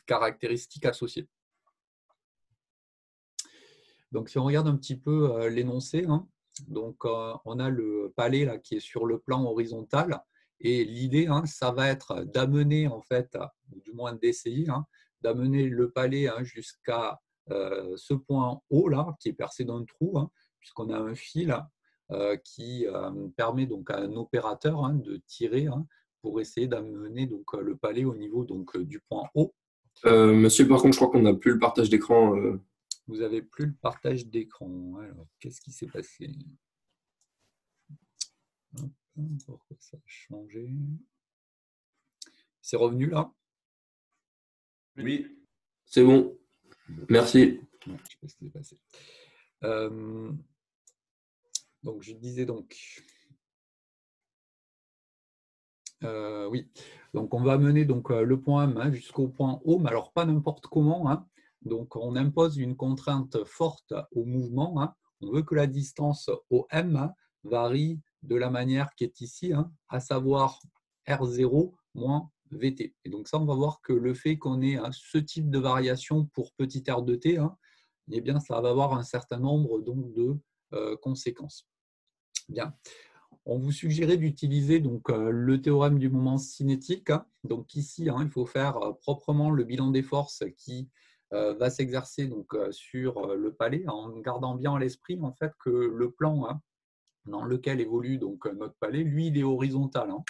caractéristiques associées. Donc, si on regarde un petit peu l'énoncé, hein, donc on a le palais là, qui est sur le plan horizontal, et l'idée, hein, ça va être d'amener, en fait, ou du moins d'essayer, hein, d'amener le palais hein, jusqu'à ce point haut là, qui est percé d'un trou, hein, puisqu'on a un fil qui permet donc à un opérateur hein, de tirer hein, pour essayer d'amener donc le palais au niveau donc du point haut. Monsieur, par contre, je crois qu'on n'a plus le partage d'écran. Vous n'avez plus le partage d'écran. Alors, qu'est-ce qui s'est passé? Pourquoi ça a changé? C'est revenu là? Oui, c'est bon. Bon. Merci. Non, je sais pas ce qui s'est passé. Donc, je disais donc. Oui, donc on va mener donc, le point M hein, jusqu'au point O, mais alors pas n'importe comment. Hein. Donc, on impose une contrainte forte au mouvement. Hein. On veut que la distance OM hein, varie de la manière qui est ici, hein, à savoir R0 moins VT. Et donc ça, on va voir que le fait qu'on ait hein, ce type de variation pour petit r de t, hein, eh bien, ça va avoir un certain nombre donc, de conséquences. Bien. On vous suggérait d'utiliser donc le théorème du moment cinétique. Hein. Donc ici, hein, il faut faire proprement le bilan des forces qui va s'exercer donc sur le palais, en gardant bien à l'esprit en fait que le plan hein, dans lequel évolue donc notre palais, lui, il est horizontal. Hein.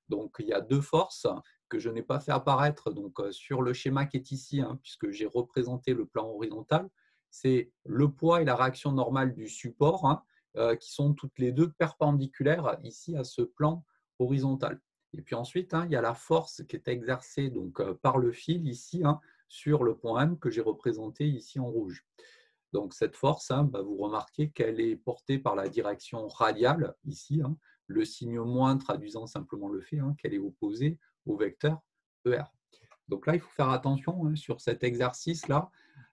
Donc il y a deux forces que je n'ai pas fait apparaître donc sur le schéma qui est ici, hein, puisque j'ai représenté le plan horizontal. C'est le poids et la réaction normale du support. Hein, qui sont toutes les deux perpendiculaires ici à ce plan horizontal. Et puis ensuite, hein, il y a la force qui est exercée donc, par le fil ici hein, sur le point M que j'ai représenté ici en rouge. Donc cette force, hein, bah, vous remarquez qu'elle est portée par la direction radiale ici, hein, le signe moins traduisant simplement le fait hein, qu'elle est opposée au vecteur ER. Donc là, il faut faire attention hein, sur cet exercice-là.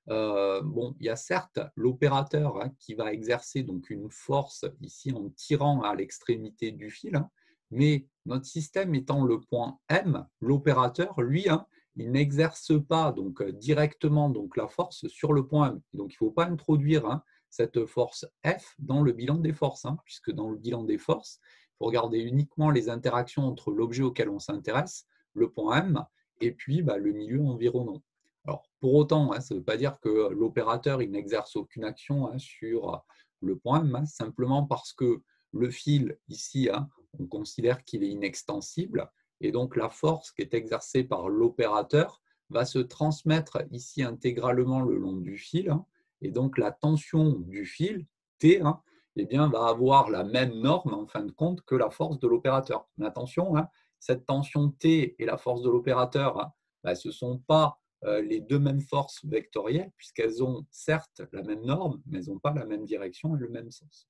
Bon, il y a certes l'opérateur hein, qui va exercer donc une force ici en tirant à l'extrémité du fil, hein, mais notre système étant le point M, l'opérateur, lui, hein, il n'exerce pas donc, directement donc, la force sur le point M. Donc, il ne faut pas introduire hein, cette force F dans le bilan des forces, hein, puisque dans le bilan des forces, il faut regarder uniquement les interactions entre l'objet auquel on s'intéresse, le point M, et puis bah, le milieu environnant. Alors, pour autant, hein, ça ne veut pas dire que l'opérateur n'exerce aucune action hein, sur le point M, hein, simplement parce que le fil, ici, hein, on considère qu'il est inextensible, et donc la force qui est exercée par l'opérateur va se transmettre ici intégralement le long du fil, hein, et donc la tension du fil, T, hein, eh bien, va avoir la même norme, en fin de compte, que la force de l'opérateur. Mais attention, hein, cette tension T et la force de l'opérateur, hein, bah, ce ne sont pas les deux mêmes forces vectorielles, puisqu'elles ont certes la même norme, mais elles n'ont pas la même direction et le même sens.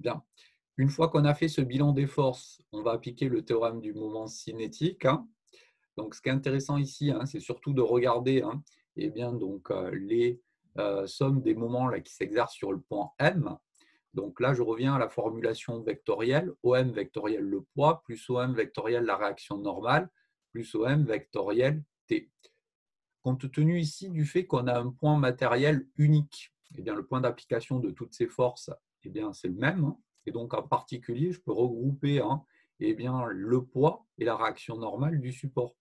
Bien. Une fois qu'on a fait ce bilan des forces, on va appliquer le théorème du moment cinétique. Hein. Donc, ce qui est intéressant ici, hein, c'est surtout de regarder hein, eh bien, donc, les sommes des moments là, qui s'exercent sur le point M. Donc là, je reviens à la formulation vectorielle, OM vectoriel le poids, plus OM vectoriel la réaction normale, plus OM vectoriel T. Compte tenu ici du fait qu'on a un point matériel unique, eh bien, le point d'application de toutes ces forces, eh bien, c'est le même. Hein. Et donc, en particulier, je peux regrouper hein, eh bien, le poids et la réaction normale du support.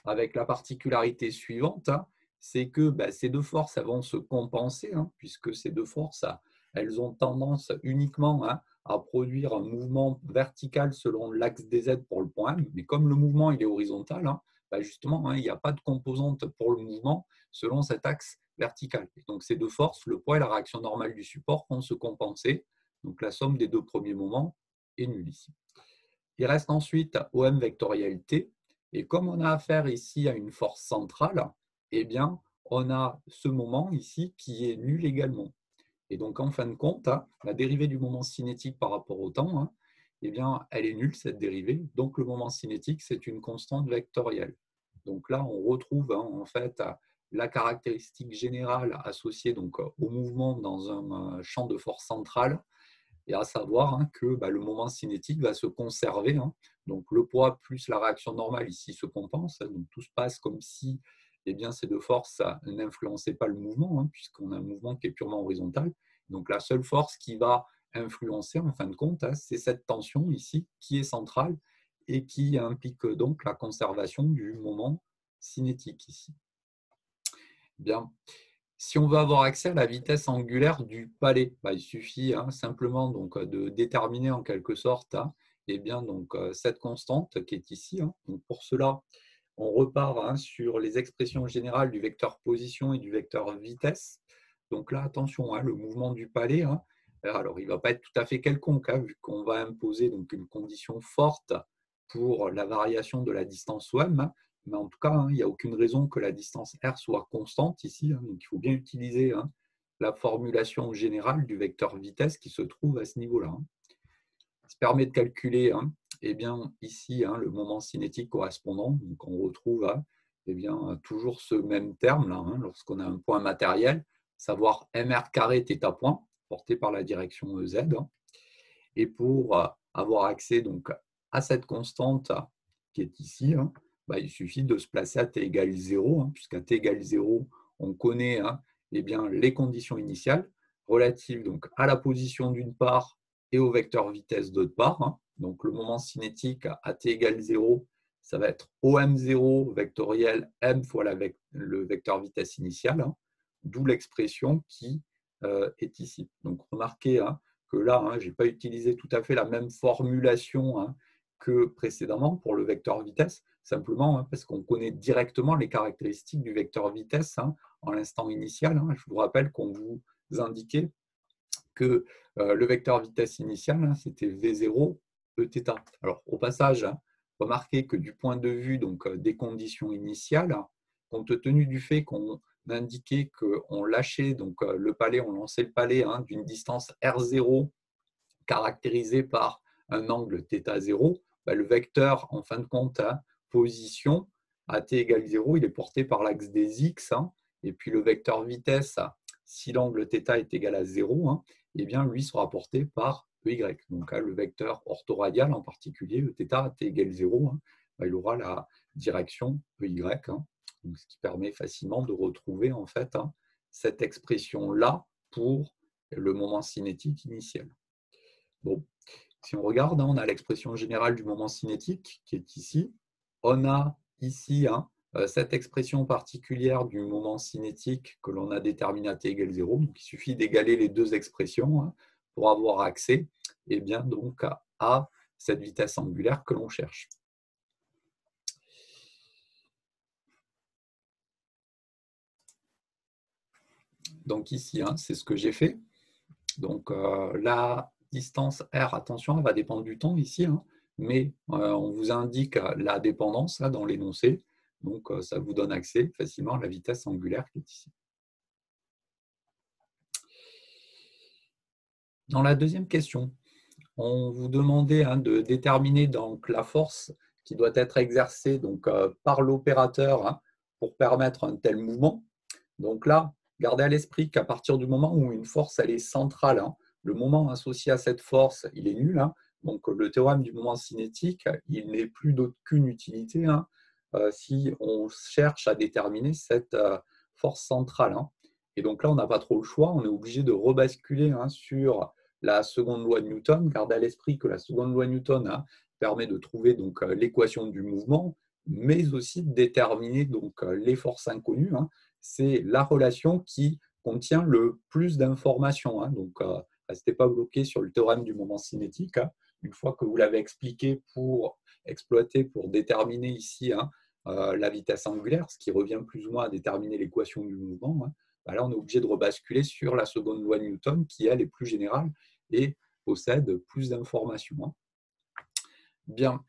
Avec la particularité suivante, hein, c'est que bah, ces deux forces elles vont se compenser, hein, puisque ces deux forces, elles ont tendance uniquement hein, à produire un mouvement vertical selon l'axe des Z pour le point M, mais comme le mouvement il est horizontal, hein, bah, justement, hein, il n'y a pas de composante pour le mouvement selon cet axe vertical. Et donc ces deux forces, le poids et la réaction normale du support, vont se compenser. Donc la somme des deux premiers moments est nulle ici. Il reste ensuite OM vectoriel T. Et comme on a affaire ici à une force centrale, eh bien, on a ce moment ici qui est nul également. Et donc, en fin de compte, hein, la dérivée du moment cinétique par rapport au temps, hein, eh bien, elle est nulle, cette dérivée. Donc, le moment cinétique, c'est une constante vectorielle. Donc là, on retrouve hein, en fait la caractéristique générale associée donc, au mouvement dans un champ de force centrale, et à savoir hein, que bah, le moment cinétique va se conserver. Hein. Donc le poids plus la réaction normale ici se compense. Donc tout se passe comme si eh bien, ces deux forces n'influençaient pas le mouvement, puisqu'on a un mouvement qui est purement horizontal. Donc, la seule force qui va influencer, en fin de compte, c'est cette tension ici, qui est centrale et qui implique donc la conservation du moment cinétique ici. Bien. Si on veut avoir accès à la vitesse angulaire du palais, il suffit simplement donc, de déterminer en quelque sorte eh bien, donc, cette constante qui est ici. Donc, pour cela, on repart sur les expressions générales du vecteur position et du vecteur vitesse. Donc là, attention, le mouvement du palais, alors il ne va pas être tout à fait quelconque, vu qu'on va imposer donc, une condition forte pour la variation de la distance OM. Mais en tout cas, il n'y a aucune raison que la distance R soit constante ici. Donc, il faut bien utiliser la formulation générale du vecteur vitesse qui se trouve à ce niveau-là. Ça permet de calculer eh bien, ici le moment cinétique correspondant. Donc, on retrouve eh bien, toujours ce même terme là, lorsqu'on a un point matériel, savoir mr carré θ point, porté par la direction z. Et pour avoir accès donc, à cette constante qui est ici, il suffit de se placer à t égale 0, puisqu'à t égale 0, on connaît eh bien, les conditions initiales relatives donc, à la position d'une part et au vecteur vitesse d'autre part. Donc le moment cinétique à t égale 0, ça va être OM0 vectoriel m fois le vecteur vitesse initiale, d'où l'expression qui est ici. Donc remarquez que là, je n'ai pas utilisé tout à fait la même formulation que précédemment pour le vecteur vitesse, simplement parce qu'on connaît directement les caractéristiques du vecteur vitesse en l'instant initial. Je vous rappelle qu'on vous indiquait que le vecteur vitesse initial, c'était V0 Eθ. Alors, au passage, remarquez que du point de vue donc, des conditions initiales, compte tenu du fait qu'on indiquait qu'on lâchait donc, le palais, on lançait le palais d'une distance R0 caractérisée par un angle θ0, le vecteur, en fin de compte, position à t égale 0, il est porté par l'axe des x, et puis le vecteur vitesse, si l'angle θ est égal à 0, eh bien, lui sera porté par EY. Donc, le vecteur orthoradial en particulier, Eθ à t égale 0, il aura la direction EY, donc, ce qui permet facilement de retrouver en fait cette expression-là pour le moment cinétique initial. Bon, si on regarde, on a l'expression générale du moment cinétique qui est ici. On a ici cette expression particulière du moment cinétique que l'on a déterminée à t égale 0. Donc, il suffit d'égaler les deux expressions pour avoir accès eh bien, donc, à cette vitesse angulaire que l'on cherche. Donc ici, c'est ce que j'ai fait. Donc la distance R, attention, elle va dépendre du temps ici, mais on vous indique la dépendance là, dans l'énoncé. Donc ça vous donne accès facilement à la vitesse angulaire qui est ici. Dans la deuxième question, on vous demandait de déterminer donc, la force qui doit être exercée donc, par l'opérateur pour permettre un tel mouvement. Donc là, gardez à l'esprit qu'à partir du moment où une force elle est centrale, le moment associé à cette force, il est nul. Donc le théorème du moment cinétique, il n'est plus d'aucune utilité si on cherche à déterminer cette force centrale. Et donc là, on n'a pas trop le choix, on est obligé de rebasculer sur la seconde loi de Newton. Gardez à l'esprit que la seconde loi de Newton permet de trouver donc l'équation du mouvement, mais aussi de déterminer donc les forces inconnues. C'est la relation qui contient le plus d'informations. Donc, restez pas bloqué sur le théorème du moment cinétique. Une fois que vous l'avez expliqué pour exploiter, pour déterminer ici la vitesse angulaire, ce qui revient plus ou moins à déterminer l'équation du mouvement, là, on est obligé de rebasculer sur la seconde loi de Newton, qui, elle, est plus générale et possède plus d'informations. Bien.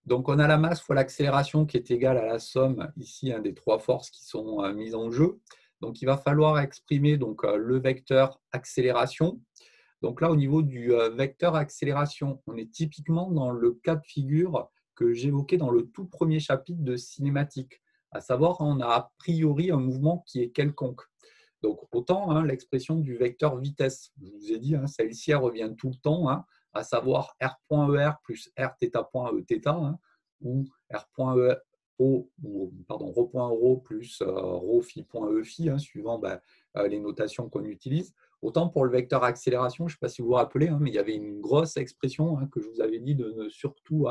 Donc, on a la masse fois l'accélération qui est égale à la somme ici des trois forces qui sont mises en jeu. Donc, il va falloir exprimer donc, le vecteur accélération. Donc là, au niveau du vecteur accélération, on est typiquement dans le cas de figure que j'évoquais dans le tout premier chapitre de cinématique, à savoir, on a a priori un mouvement qui est quelconque. Donc, autant l'expression du vecteur vitesse, je vous ai dit, celle-ci revient tout le temps, à savoir R.ER plus Rθ.Eθ, ou R.ER rho.rho plus rho phi point e phi, suivant les notations qu'on utilise. Autant pour le vecteur accélération, je ne sais pas si vous vous rappelez, mais il y avait une grosse expression que je vous avais dit de ne surtout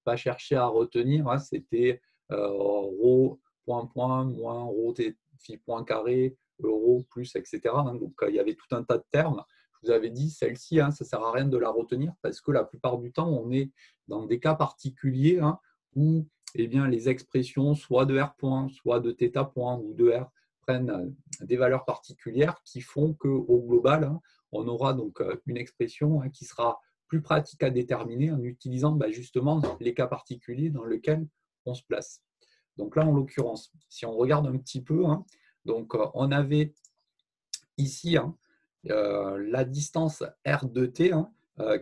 pas chercher à retenir. C'était rho point point moins rho phi point carré, euro plus, etc. Donc il y avait tout un tas de termes. Je vous avais dit, celle-ci, ça ne sert à rien de la retenir parce que la plupart du temps, on est dans des cas particuliers où les expressions soit de R point, soit de θ point ou de R prennent des valeurs particulières qui font qu'au global, on aura donc une expression qui sera plus pratique à déterminer en utilisant justement les cas particuliers dans lesquels on se place. Donc là, en l'occurrence, si on regarde un petit peu, donc on avait ici la distance R de t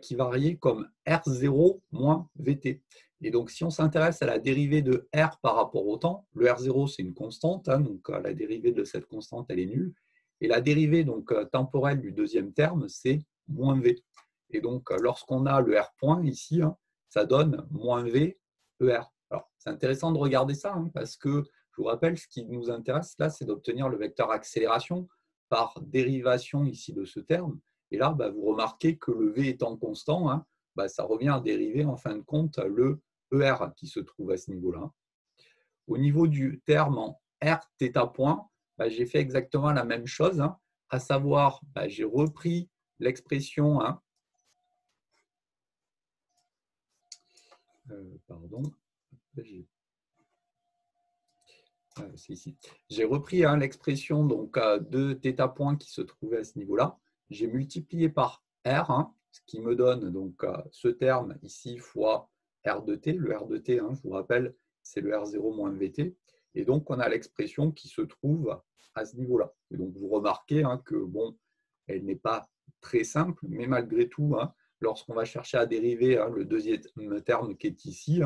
qui variait comme R0 moins Vt. Et donc, si on s'intéresse à la dérivée de R par rapport au temps, le R0, c'est une constante, donc la dérivée de cette constante, elle est nulle. Et la dérivée donc, temporelle du deuxième terme, c'est moins V. Et donc, lorsqu'on a le R point ici, ça donne moins V ER. Alors, c'est intéressant de regarder ça, parce que, je vous rappelle, ce qui nous intéresse là, c'est d'obtenir le vecteur accélération par dérivation ici de ce terme. Et là, vous remarquez que le V étant constant, ça revient à dériver en fin de compte le ER qui se trouve à ce niveau-là. Au niveau du terme en R θ point, j'ai fait exactement la même chose, à savoir, j'ai repris l'expression, c'est ici. J'ai repris l'expression de θ point qui se trouvait à ce niveau-là. J'ai multiplié par R, ce qui me donne donc ce terme ici fois R de t. Le R de t, je vous rappelle, c'est le R0 moins Vt. Et donc, on a l'expression qui se trouve à ce niveau-là. Et donc, vous remarquez que, bon, elle n'est pas très simple, mais malgré tout, lorsqu'on va chercher à dériver le deuxième terme qui est ici,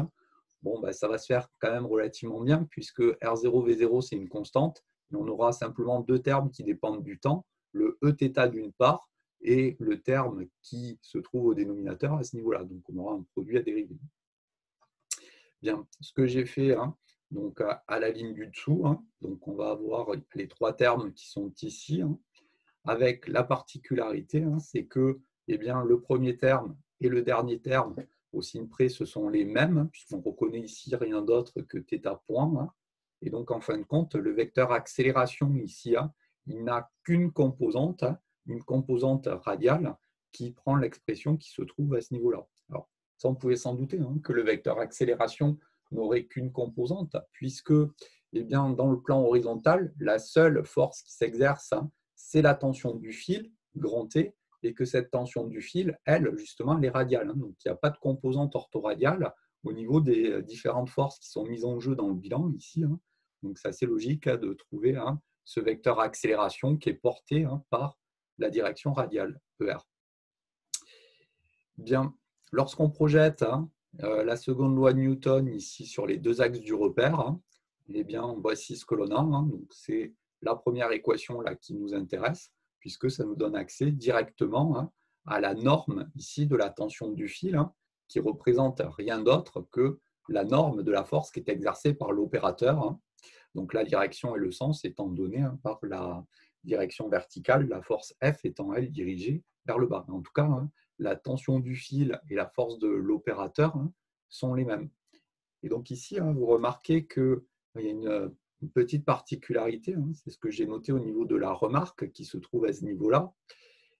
ça va se faire quand même relativement bien, puisque R0, V0, c'est une constante. Et on aura simplement deux termes qui dépendent du temps, le Eθ d'une part, et le terme qui se trouve au dénominateur à ce niveau-là. Donc, on aura un produit à dériver. Bien, ce que j'ai fait donc à la ligne du dessous, donc on va avoir les trois termes qui sont ici, avec la particularité, c'est que le premier terme et le dernier terme, au signe près, ce sont les mêmes, puisqu'on reconnaît ici rien d'autre que θ point. Et donc, en fin de compte, le vecteur accélération ici, il n'a qu'une composante, une composante radiale, qui prend l'expression qui se trouve à ce niveau-là. Alors, ça, on pouvait s'en douter, que le vecteur accélération n'aurait qu'une composante, puisque dans le plan horizontal, la seule force qui s'exerce, c'est la tension du fil, grand T, et que cette tension du fil, elle, justement, elle est radiale. Donc, il n'y a pas de composante orthoradiale au niveau des différentes forces qui sont mises en jeu dans le bilan ici. Donc, c'est assez logique de trouver ce vecteur accélération qui est porté par la direction radiale, ER. Bien, lorsqu'on projette la seconde loi de Newton ici sur les deux axes du repère, voici ce que l'on a. Donc, c'est la première équation là qui nous intéresse, puisque ça nous donne accès directement à la norme ici de la tension du fil, qui représente rien d'autre que la norme de la force qui est exercée par l'opérateur. Donc la direction et le sens étant donnés par la direction verticale, la force F étant elle dirigée vers le bas. En tout cas, la tension du fil et la force de l'opérateur sont les mêmes. Et donc ici, vous remarquez qu'il y a une petite particularité, c'est ce que j'ai noté au niveau de la remarque qui se trouve à ce niveau-là.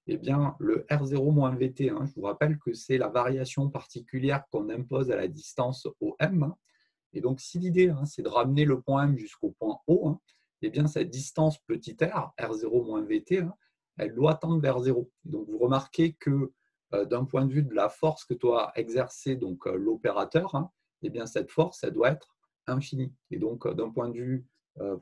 Le R0 moins Vt, je vous rappelle que c'est la variation particulière qu'on impose à la distance OM. Et donc, si l'idée, c'est de ramener le point M jusqu'au point O, cette distance petit r, R0 moins Vt, elle doit tendre vers 0. Donc, vous remarquez que d'un point de vue de la force que doit exercer l'opérateur, cette force, elle doit être infinie. Et donc, d'un point de vue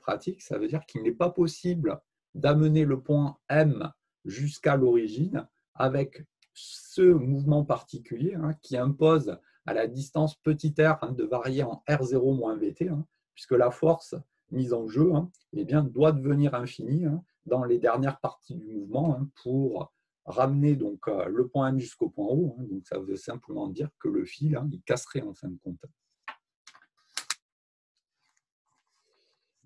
pratique, ça veut dire qu'il n'est pas possible d'amener le point M jusqu'à l'origine avec ce mouvement particulier qui impose à la distance petit r de varier en R0 moins Vt, puisque la force mise en jeu doit devenir infinie dans les dernières parties du mouvement pour ramener le point M jusqu'au point O. Donc ça veut simplement dire que le fil il casserait en fin de compte.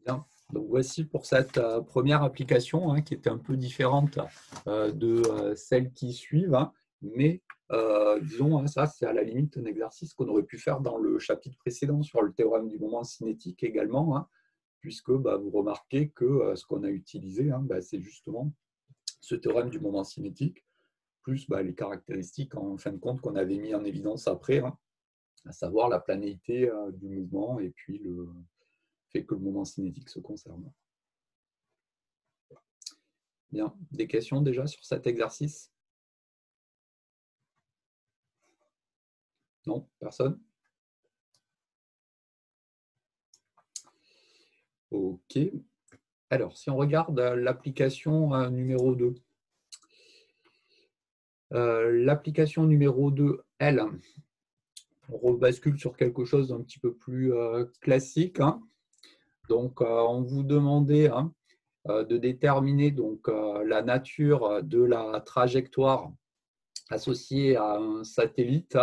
Bien. Donc voici pour cette première application qui était un peu différente de celles qui suivent, mais disons, ça c'est à la limite un exercice qu'on aurait pu faire dans le chapitre précédent sur le théorème du moment cinétique également, puisque vous remarquez que ce qu'on a utilisé, c'est justement ce théorème du moment cinétique, plus les caractéristiques en fin de compte qu'on avait mis en évidence après, à savoir la planéité du mouvement et puis le fait que le moment cinétique se conserve. Bien, des questions déjà sur cet exercice? Non, personne? Ok. Alors, si on regarde l'application numéro 2, l'application numéro 2, elle, on rebascule sur quelque chose d'un petit peu plus classique. Donc, on vous demandait de déterminer donc, la nature de la trajectoire associée à un satellite.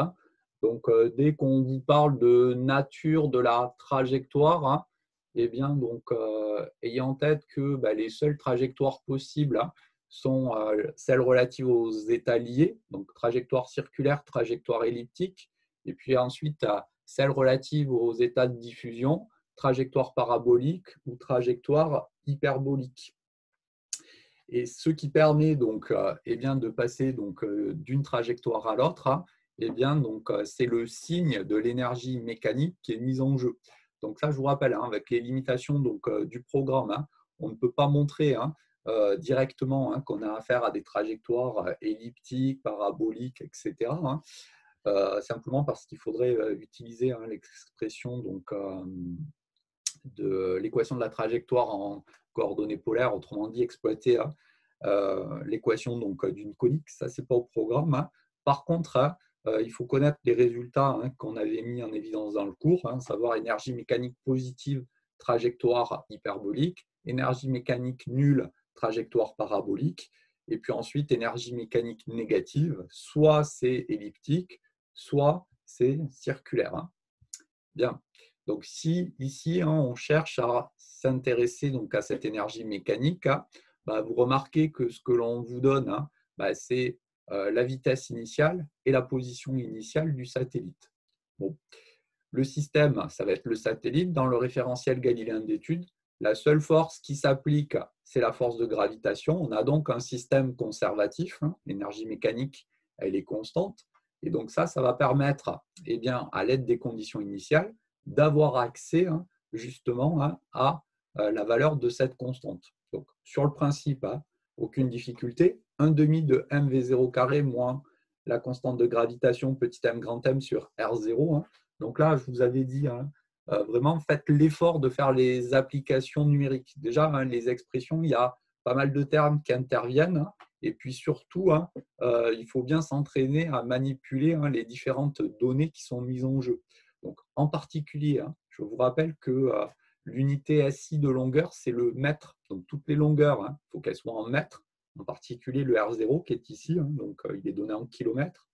Donc, dès qu'on vous parle de nature de la trajectoire, eh bien, donc, ayez en tête que les seules trajectoires possibles sont celles relatives aux états liés, donc trajectoire circulaire, trajectoire elliptique, et puis ensuite celles relatives aux états de diffusion, trajectoire parabolique ou trajectoire hyperbolique. Et ce qui permet donc, de passer d'une trajectoire à l'autre, c'est le signe de l'énergie mécanique qui est mise en jeu. Donc ça, je vous rappelle, avec les limitations du programme, on ne peut pas montrer directement qu'on a affaire à des trajectoires elliptiques, paraboliques, etc. Simplement parce qu'il faudrait utiliser l'expression de l'équation de la trajectoire en coordonnées polaires, autrement dit exploiter l'équation d'une conique. Ça, c'est pas au programme. Par contre, il faut connaître les résultats qu'on avait mis en évidence dans le cours, savoir énergie mécanique positive, trajectoire hyperbolique, énergie mécanique nulle, trajectoire parabolique, et puis ensuite énergie mécanique négative, soit c'est elliptique, soit c'est circulaire. Bien. Donc, si ici, on cherche à s'intéresser à cette énergie mécanique, vous remarquez que ce que l'on vous donne, c'est la vitesse initiale et la position initiale du satellite. Bon. Le système, ça va être le satellite. Dans le référentiel galiléen d'études, la seule force qui s'applique, c'est la force de gravitation. On a donc un système conservatif. L'énergie mécanique, elle est constante. Et donc ça va permettre, à l'aide des conditions initiales, d'avoir accès justement à la valeur de cette constante. Donc, sur le principe, aucune difficulté. 1 demi de mv0 carré moins la constante de gravitation petit m grand M sur R0. Donc là, je vous avais dit, vraiment, faites l'effort de faire les applications numériques. Déjà, les expressions, il y a pas mal de termes qui interviennent. Et puis surtout, il faut bien s'entraîner à manipuler les différentes données qui sont mises en jeu. Donc, en particulier, je vous rappelle que l'unité SI de longueur, c'est le mètre. Donc, toutes les longueurs, il faut qu'elles soient en mètres, en particulier le R0 qui est ici, donc il est donné en kilomètres.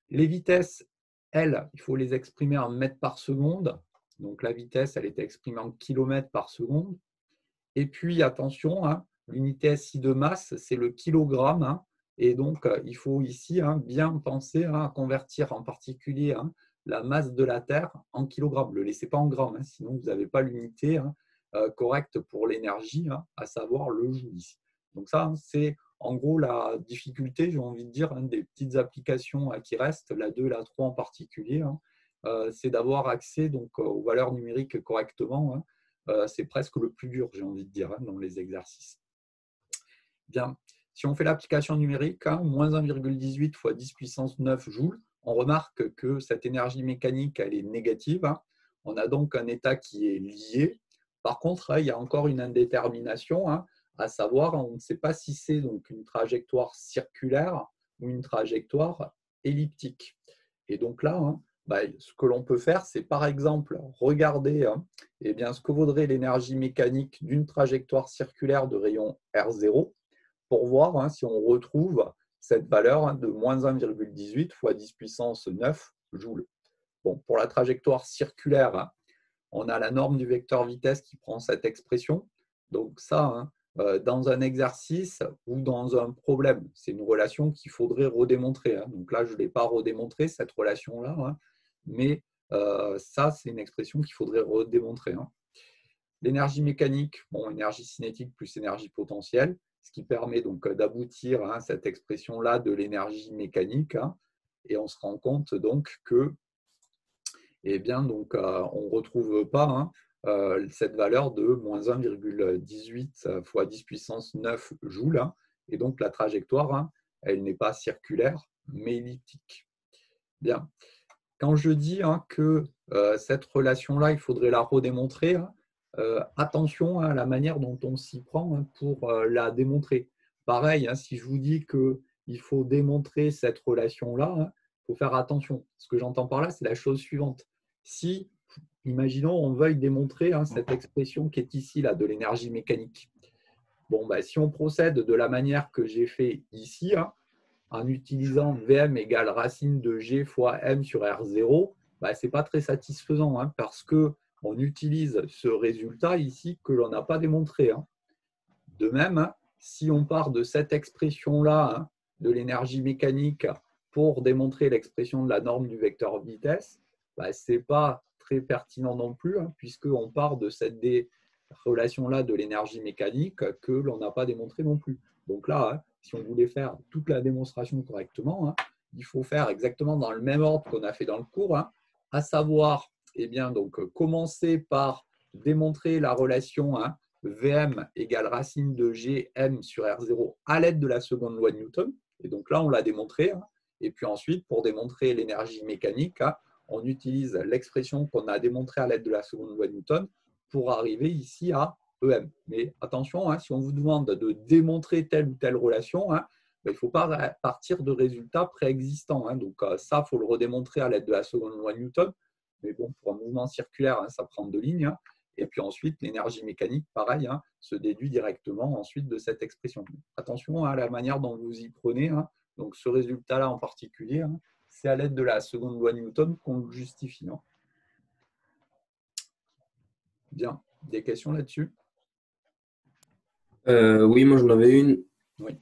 Les vitesses, elles, il faut les exprimer en mètres par seconde. Donc, la vitesse, elle est exprimée en kilomètres par seconde. Et puis, attention, l'unité SI de masse, c'est le kilogramme. Et donc, il faut ici bien penser à convertir en particulier la masse de la Terre en kilogrammes. Ne le laissez pas en grammes, sinon vous n'avez pas l'unité correcte pour l'énergie, à savoir le joule ici. Donc ça, c'est en gros la difficulté, j'ai envie de dire, des petites applications qui restent, la 2 et la 3 en particulier, c'est d'avoir accès aux valeurs numériques correctement. C'est presque le plus dur, j'ai envie de dire, dans les exercices. Bien, si on fait l'application numérique, moins 1,18 fois 10 puissance 9 joules, on remarque que cette énergie mécanique, elle est négative. On a donc un état qui est lié. Par contre, il y a encore une indétermination, à savoir, on ne sait pas si c'est donc une trajectoire circulaire ou une trajectoire elliptique. Et donc là, ce que l'on peut faire, c'est par exemple regarder ce que vaudrait l'énergie mécanique d'une trajectoire circulaire de rayon R0 pour voir si on retrouve cette valeur de moins 1,18 fois 10 puissance 9 joules. Bon, pour la trajectoire circulaire, on a la norme du vecteur vitesse qui prend cette expression. Donc ça, hein, dans un exercice ou dans un problème, c'est une relation qu'il faudrait redémontrer. Hein. Donc là, je ne l'ai pas redémontré, cette relation-là, hein, mais ça, c'est une expression qu'il faudrait redémontrer. Hein. L'énergie mécanique, bon, énergie cinétique plus énergie potentielle, ce qui permet donc d'aboutir à cette expression-là de l'énergie mécanique. Hein, et on se rend compte donc que, eh bien, donc, on ne retrouve pas cette valeur de moins 1,18 fois 10 puissance 9 joules. Hein, et donc, la trajectoire, hein, elle n'est pas circulaire, mais elliptique. Bien. Quand je dis hein, que cette relation-là, il faudrait la redémontrer, hein, attention à la manière dont on s'y prend hein, pour la démontrer. Pareil, hein, si je vous dis qu'il faut démontrer cette relation-là, il faut faire attention. Ce que j'entends par là, c'est la chose suivante. Si, imaginons, on veuille démontrer hein, cette expression qui est ici, là, de l'énergie mécanique. Bon, bah, si on procède de la manière que j'ai fait ici, hein, en utilisant Vm égale racine de G fois M sur R0, bah, ce n'est pas très satisfaisant hein, parce qu'on utilise ce résultat ici que l'on n'a pas démontré. Hein. De même, hein, si on part de cette expression-là hein, de l'énergie mécanique pour démontrer l'expression de la norme du vecteur vitesse, bah, ce n'est pas très pertinent non plus hein, puisqu'on part de cette relation-là de l'énergie mécanique que l'on n'a pas démontré non plus. Donc là, hein, si on voulait faire toute la démonstration correctement, hein, il faut faire exactement dans le même ordre qu'on a fait dans le cours, hein, à savoir eh bien, donc, commencer par démontrer la relation hein, Vm égale racine de G M sur R0 à l'aide de la seconde loi de Newton. Et donc là, on l'a démontré. Hein. Et puis ensuite, pour démontrer l'énergie mécanique, hein, on utilise l'expression qu'on a démontrée à l'aide de la seconde loi de Newton pour arriver ici à EM. Mais attention, hein, si on vous demande de démontrer telle ou telle relation, hein, il ne faut pas partir de résultats préexistants. Hein. Donc ça, il faut le redémontrer à l'aide de la seconde loi de Newton. Mais bon, pour un mouvement circulaire, hein, ça prend 2 lignes. Hein. Et puis ensuite, l'énergie mécanique, pareil, hein, se déduit directement ensuite de cette expression. Attention à la manière dont vous y prenez. Hein. Donc ce résultat-là en particulier, hein, c'est à l'aide de la seconde loi de Newton qu'on le justifie. Hein. Bien, des questions là-dessus? Oui, moi j'en avais une. Oui.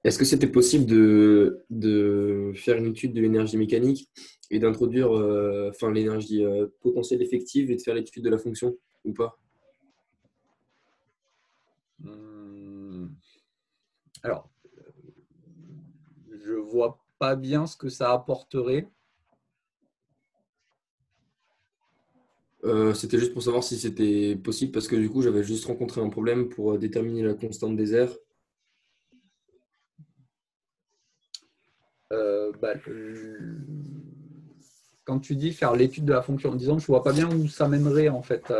Est-ce que c'était possible de faire une étude de l'énergie mécanique et d'introduire l'énergie potentielle effective et de faire l'étude de la fonction ou pas? Alors, je ne vois pas bien ce que ça apporterait. C'était juste pour savoir si c'était possible parce que du coup j'avais juste rencontré un problème pour déterminer la constante des airs. Quand tu dis faire l'étude de la fonction, disons, je ne vois pas bien où ça mènerait en fait.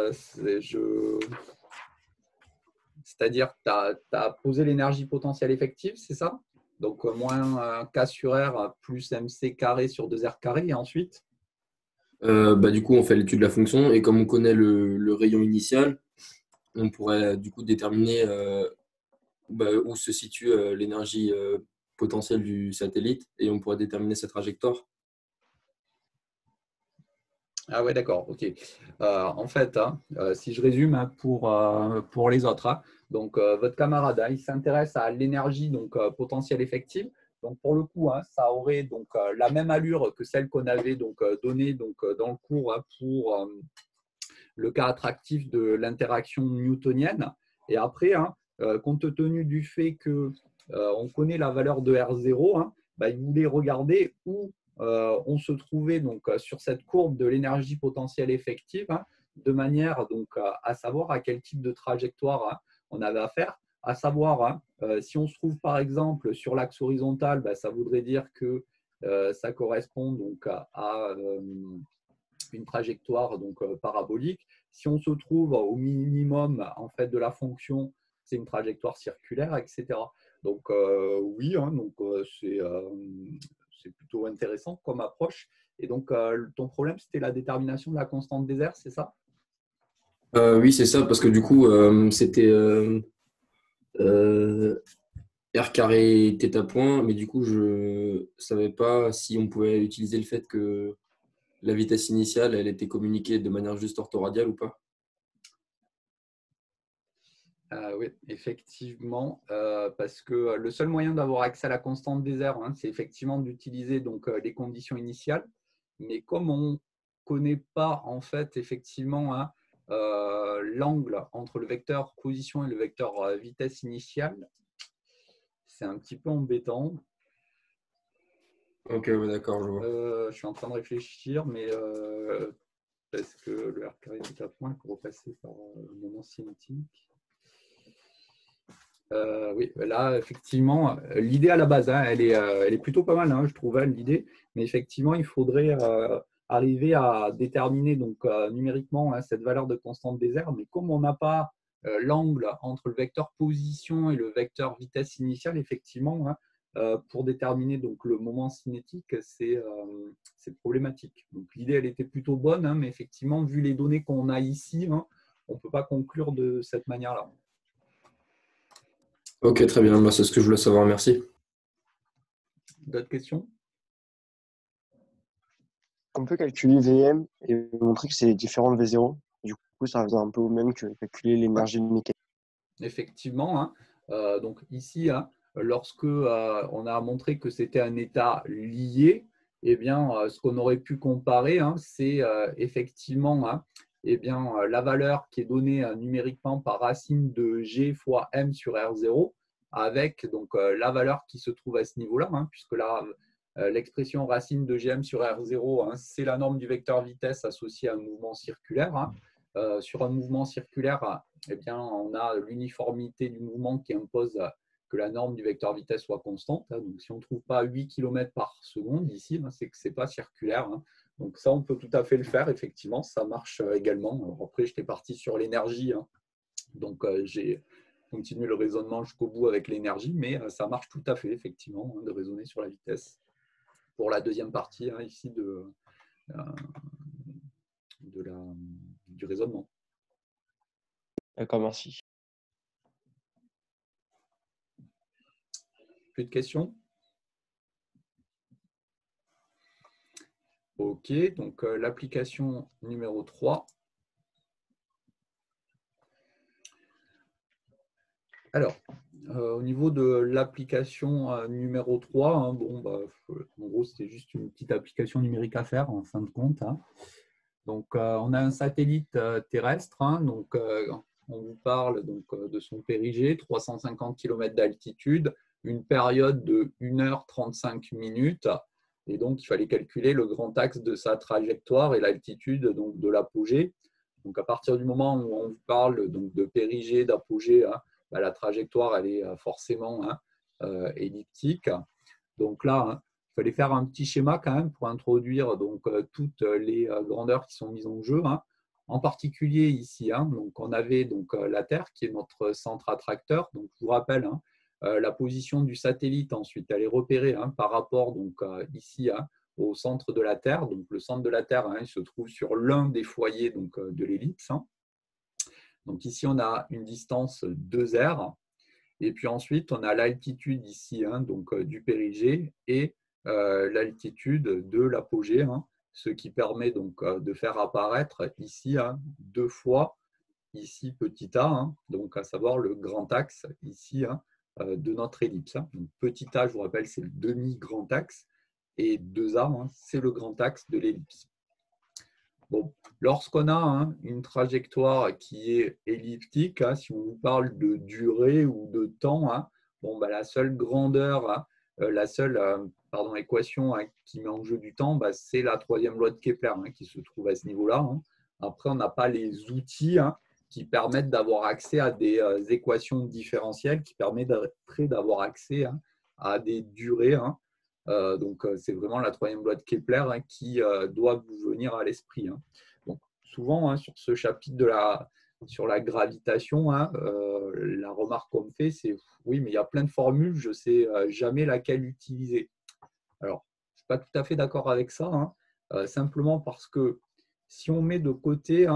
C'est-à-dire que tu as posé l'énergie potentielle effective, c'est ça? Donc moins K sur R plus MC carré sur 2R carré, et ensuite? Du coup on fait l'étude de la fonction et comme on connaît le rayon initial, on pourrait du coup déterminer où se situe l'énergie potentielle du satellite et on pourrait déterminer sa trajectoire. Ah ouais, d'accord, ok. En fait, hein, si je résume hein, pour les autres, hein, donc votre camarade, hein, il s'intéresse à l'énergie donc potentielle effective. Donc pour le coup, hein, ça aurait donc la même allure que celle qu'on avait donc donnée donc dans le cours hein, pour le cas attractif de l'interaction newtonienne. Et après, hein, compte tenu du fait que on connaît la valeur de R0, hein, il voulait regarder où on se trouvait donc, sur cette courbe de l'énergie potentielle effective, hein, de manière donc, à savoir à quel type de trajectoire hein, on avait à faire. À savoir, hein, si on se trouve par exemple sur l'axe horizontal, ça voudrait dire que ça correspond donc à une trajectoire donc, parabolique. Si on se trouve au minimum en fait, de la fonction, c'est une trajectoire circulaire, etc. Donc oui, hein, donc, c'est plutôt intéressant comme approche. Et donc, ton problème, c'était la détermination de la constante des airs, c'est ça? Oui, c'est ça, parce que du coup, c'était R carré θ point, mais du coup, je savais pas si on pouvait utiliser le fait que la vitesse initiale, elle était communiquée de manière juste orthoradiale ou pas? Oui, effectivement, parce que le seul moyen d'avoir accès à la constante des airs, c'est effectivement d'utiliser donc les conditions initiales. Mais comme on ne connaît pas en fait effectivement l'angle entre le vecteur position et le vecteur vitesse initiale, c'est un petit peu embêtant. Ok, ouais, d'accord, je vois. Je suis en train de réfléchir, mais parce que le R carré est à point pour repasser par le moment cinétique. Oui, là, effectivement, l'idée à la base, elle est plutôt pas mal, je trouve, l'idée. Mais effectivement, il faudrait arriver à déterminer donc, numériquement cette valeur de constante des airs. Mais comme on n'a pas l'angle entre le vecteur position et le vecteur vitesse initiale, effectivement, pour déterminer donc, le moment cinétique, c'est problématique. Donc, l'idée, elle était plutôt bonne, mais effectivement, vu les données qu'on a ici, on ne peut pas conclure de cette manière-là. Ok, très bien, c'est ce que je voulais savoir, merci. D'autres questions? On peut calculer VM et montrer que c'est différent de V0. Du coup, ça revient un peu au même que calculer l'énergie mécanique. Effectivement, donc ici, lorsque on a montré que c'était un état lié, eh bien, ce qu'on aurait pu comparer, c'est effectivement la valeur qui est donnée numériquement par racine de G fois M sur R0 avec donc, la valeur qui se trouve à ce niveau-là, puisque là, l'expression racine de GM sur R0, c'est la norme du vecteur vitesse associée à un mouvement circulaire. Sur un mouvement circulaire, eh bien, on a l'uniformité du mouvement qui impose que la norme du vecteur vitesse soit constante. Donc, si on ne trouve pas 8 km par seconde ici, c'est que ce n'est pas circulaire. Donc, ça, on peut tout à fait le faire. Effectivement, ça marche également. Alors, après, j'étais parti sur l'énergie. Donc, j'ai continué le raisonnement jusqu'au bout avec l'énergie, mais ça marche tout à fait, effectivement, de raisonner sur la vitesse. Pour la deuxième partie, ici, du raisonnement. D'accord, merci. Plus de questions? Ok, donc l'application numéro 3. Alors, au niveau de l'application numéro 3, en gros, c'était juste une petite application numérique à faire en fin de compte. Donc, on a un satellite terrestre. Donc, on vous parle donc, de son périgée, 350 km d'altitude, une période de 1h35 minutes. Et donc, il fallait calculer le grand axe de sa trajectoire et l'altitude de l'apogée. Donc, à partir du moment où on vous parle donc, de périgée, d'apogée, la trajectoire elle est forcément elliptique. Donc là, il fallait faire un petit schéma quand même pour introduire donc, toutes les grandeurs qui sont mises en jeu. En particulier ici, donc, on avait donc, la Terre qui est notre centre attracteur. Donc, je vous rappelle, la position du satellite ensuite, elle est repérée par rapport donc, ici au centre de la Terre. Donc, le centre de la Terre, il se trouve sur l'un des foyers donc, de l'ellipse. Donc, ici, on a une distance 2r. Et puis ensuite, on a l'altitude ici donc, du périgée et l'altitude de l'apogée, ce qui permet donc de faire apparaître ici 2 fois ici petit a, donc à savoir le grand axe ici de notre ellipse. Donc, petit a, je vous rappelle, c'est le demi-grand axe et 2a, c'est le grand axe de l'ellipse. Bon, lorsqu'on a une trajectoire qui est elliptique, si on vous parle de durée ou de temps, la seule grandeur, la seule équation qui met en jeu du temps, c'est la troisième loi de Kepler qui se trouve à ce niveau-là. Après, on n'a pas les outils qui permettent d'avoir accès à des équations différentielles qui permettent d'avoir accès à des durées. Donc, c'est vraiment la troisième loi de Kepler qui doit vous venir à l'esprit. Donc, souvent, sur ce chapitre sur la gravitation, la remarque qu'on me fait, c'est oui, mais il y a plein de formules, je ne sais jamais laquelle utiliser. Alors, je ne suis pas tout à fait d'accord avec ça, simplement parce que si on met de côté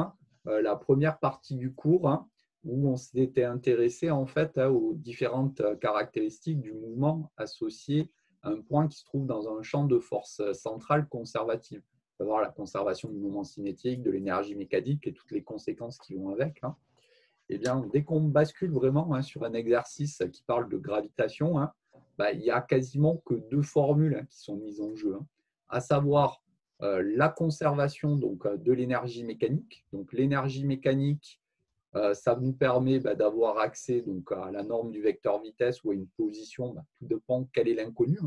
la première partie du cours, où on s'était intéressé en fait aux différentes caractéristiques du mouvement associé à un point qui se trouve dans un champ de force centrale conservative. savoir la conservation du moment cinétique, de l'énergie mécanique et toutes les conséquences qui vont avec. Eh bien, dès qu'on bascule vraiment sur un exercice qui parle de gravitation, il n'y a quasiment que deux formules qui sont mises en jeu, à savoir la conservation donc, de l'énergie mécanique. Donc, l'énergie mécanique, ça nous permet d'avoir accès donc, à la norme du vecteur vitesse ou à une position, tout dépend quel est l'inconnu.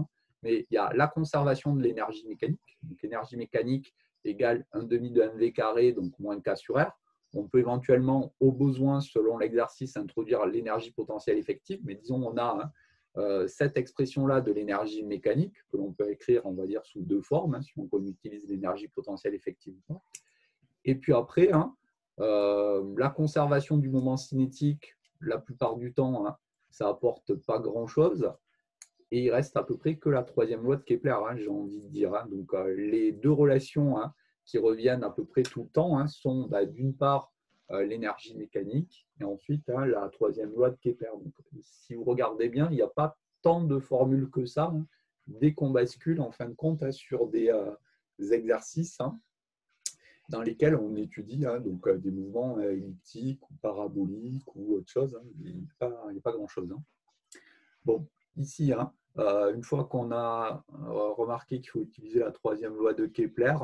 Mais il y a la conservation de l'énergie mécanique. Donc, énergie mécanique égale 1 demi de mv carré, donc moins k sur r. On peut éventuellement, au besoin, selon l'exercice, introduire l'énergie potentielle effective. Mais disons, on a cette expression-là de l'énergie mécanique que l'on peut écrire, on va dire, sous deux formes, si on utilise l'énergie potentielle effective ou pas. Et puis après, la conservation du moment cinétique, la plupart du temps, ça apporte pas grand-chose. Et il reste à peu près que la troisième loi de Kepler, j'ai envie de dire. Donc, les deux relations qui reviennent à peu près tout le temps sont d'une part l'énergie mécanique et ensuite la troisième loi de Kepler. Donc, si vous regardez bien, il n'y a pas tant de formules que ça dès qu'on bascule en fin de compte sur des exercices dans lesquels on étudie donc, des mouvements elliptiques ou paraboliques ou autre chose. Il n'y a pas grand-chose. Bon, ici, une fois qu'on a remarqué qu'il faut utiliser la troisième loi de Kepler,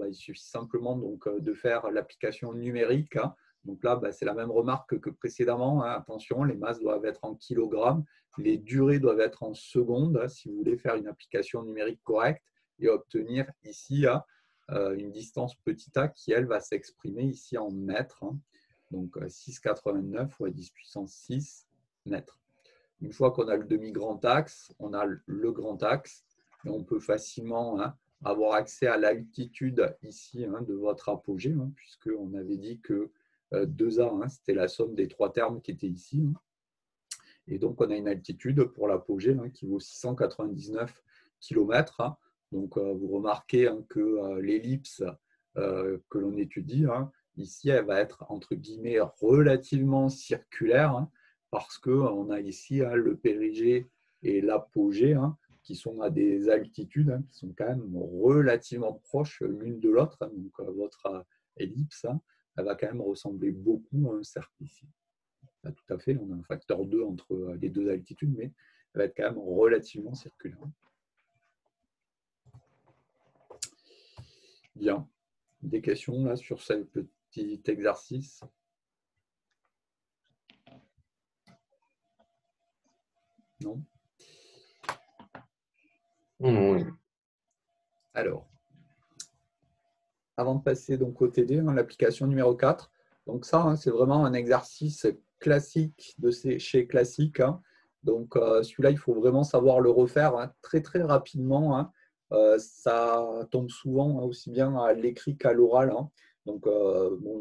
il suffit simplement donc, de faire l'application numérique. Donc là, c'est la même remarque que précédemment. Attention, les masses doivent être en kilogrammes, les durées doivent être en secondes si vous voulez faire une application numérique correcte et obtenir ici une distance petit a qui, elle, va s'exprimer ici en mètres. Donc 6,89 fois 10 puissance 6 mètres. Une fois qu'on a le demi-grand axe, on a le grand axe et on peut facilement avoir accès à l'altitude ici de votre apogée, puisqu'on avait dit que 2A, c'était la somme des trois termes qui étaient ici. Et donc, on a une altitude pour l'apogée qui vaut 699 km. Donc, vous remarquez que l'ellipse que l'on étudie, ici, elle va être entre guillemets relativement circulaire parce qu'on a ici le périgée et l'apogée qui sont à des altitudes qui sont quand même relativement proches l'une de l'autre. Donc, votre ellipse, elle va quand même ressembler beaucoup à un cercle ici. Là, tout à fait, on a un facteur 2 entre les deux altitudes, mais elle va être quand même relativement circulaire. Bien. Des questions là sur ce petit exercice? Non? Oui. Alors, avant de passer donc au TD, l'application numéro 4. Donc ça, c'est vraiment un exercice classique de chez Classique. Donc celui-là, il faut vraiment savoir le refaire très très rapidement. Ça tombe souvent aussi bien à l'écrit qu'à l'oral. Donc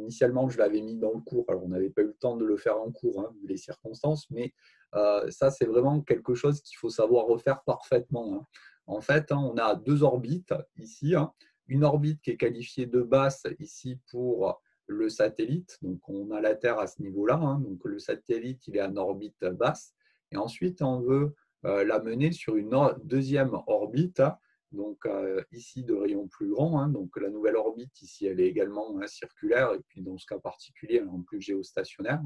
initialement, je l'avais mis dans le cours. Alors, on n'avait pas eu le temps de le faire en cours, vu les circonstances, mais ça, c'est vraiment quelque chose qu'il faut savoir refaire parfaitement. En fait, on a deux orbites ici. Une orbite qui est qualifiée de basse ici pour le satellite. Donc, on a la Terre à ce niveau-là. Donc, le satellite, il est en orbite basse. Et ensuite, on veut la mener sur une deuxième orbite. Donc, ici, de rayon plus grand. Donc, la nouvelle orbite, ici, elle est également circulaire. Et puis, dans ce cas particulier, elle est en plus géostationnaire.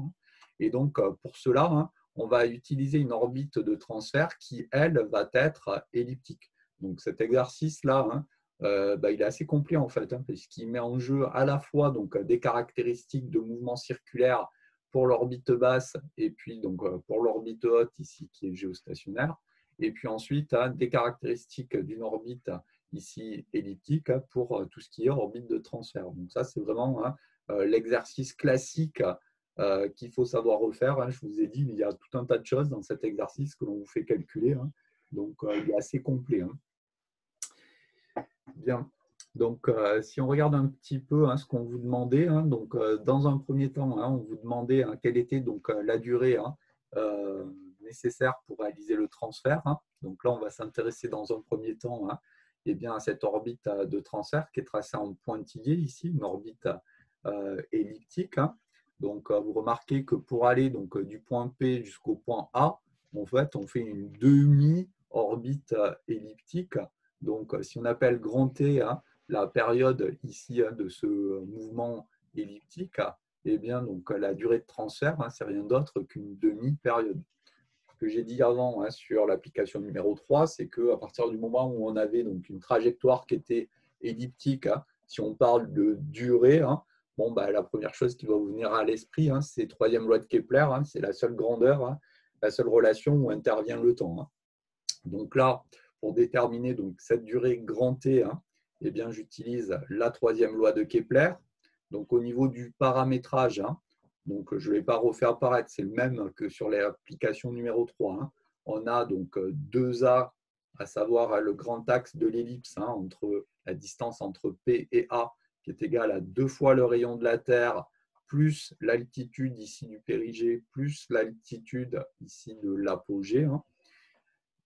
Et donc, pour cela, on va utiliser une orbite de transfert qui, elle, va être elliptique. Donc, cet exercice-là, il est assez complet en fait, parce qu'il met en jeu à la fois donc, des caractéristiques de mouvement circulaire pour l'orbite basse et puis donc, pour l'orbite haute ici qui est géostationnaire, et puis ensuite des caractéristiques d'une orbite ici elliptique pour tout ce qui est orbite de transfert. Donc ça, c'est vraiment l'exercice classique qu'il faut savoir refaire. Je vous ai dit, il y a tout un tas de choses dans cet exercice que l'on vous fait calculer. Donc, il est assez complet. Bien. Donc, si on regarde un petit peu ce qu'on vous demandait, donc, dans un premier temps, on vous demandait quelle était donc, la durée nécessaire pour réaliser le transfert. Donc là, on va s'intéresser dans un premier temps à cette orbite de transfert qui est tracée en pointillé ici, une orbite elliptique. Donc, vous remarquez que pour aller donc, du point P jusqu'au point A, en fait, on fait une demi-orbite elliptique. Donc, si on appelle grand T la période ici de ce mouvement elliptique, eh bien, donc, la durée de transfert, c'est rien d'autre qu'une demi-période. Ce que j'ai dit avant sur l'application numéro 3, c'est qu'à partir du moment où on avait donc une trajectoire qui était elliptique, si on parle de durée, bon, la première chose qui va vous venir à l'esprit, c'est troisième loi de Kepler, c'est la seule grandeur, la seule relation où intervient le temps. Donc là, pour déterminer donc, cette durée grand T, eh bien, j'utilise la troisième loi de Kepler. Donc au niveau du paramétrage, donc je ne vais pas refaire apparaître, c'est le même que sur l'application numéro 3. On a donc 2A, à savoir le grand axe de l'ellipse, entre la distance entre P et A, qui est égale à 2 fois le rayon de la Terre, plus l'altitude ici du périgée, plus l'altitude ici de l'apogée.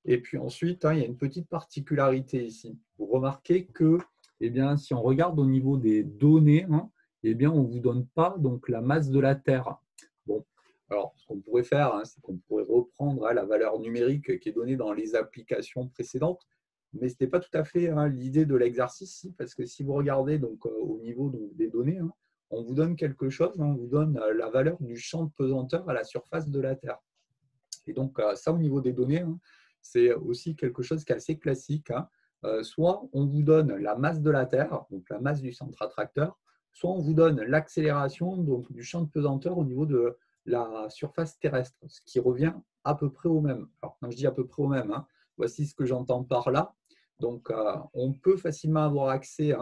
Et puis ensuite, il y a une petite particularité ici. Vous remarquez que eh bien, si on regarde au niveau des données, eh bien, on ne vous donne pas donc, la masse de la Terre. Bon, alors ce qu'on pourrait faire, c'est qu'on pourrait reprendre la valeur numérique qui est donnée dans les applications précédentes, mais ce n'était pas tout à fait l'idée de l'exercice, parce que si vous regardez donc, au niveau donc, des données, on vous donne quelque chose, on vous donne la valeur du champ de pesanteur à la surface de la Terre. Et donc, ça, au niveau des données, c'est aussi quelque chose qui est assez classique. Soit on vous donne la masse de la Terre, donc la masse du centre attracteur, soit on vous donne l'accélération du champ de pesanteur au niveau de la surface terrestre, ce qui revient à peu près au même. Alors, quand je dis à peu près au même, voici ce que j'entends par là. Donc, on peut facilement avoir accès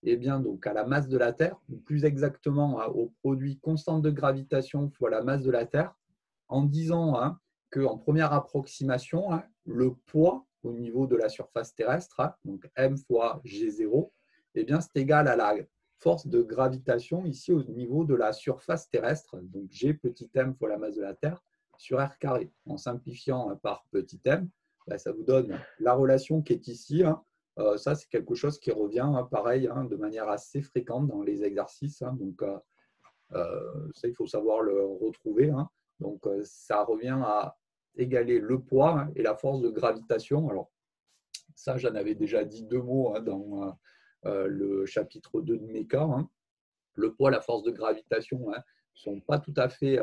eh bien, donc, à la masse de la Terre, ou plus exactement au produit constante de gravitation fois la masse de la Terre, en disant qu'en première approximation, le poids au niveau de la surface terrestre, donc m fois g0, eh bien, c'est égal à la force de gravitation ici au niveau de la surface terrestre, donc g petit m fois la masse de la Terre sur r carré. En simplifiant par petit m, ça vous donne la relation qui est ici. Ça, c'est quelque chose qui revient pareil de manière assez fréquente dans les exercices. Donc, ça, il faut savoir le retrouver. Donc, ça revient à égaler le poids et la force de gravitation. Alors, ça, j'en avais déjà dit 2 mots dans le chapitre 2 de Meca. Le poids et la force de gravitation ne sont pas tout à fait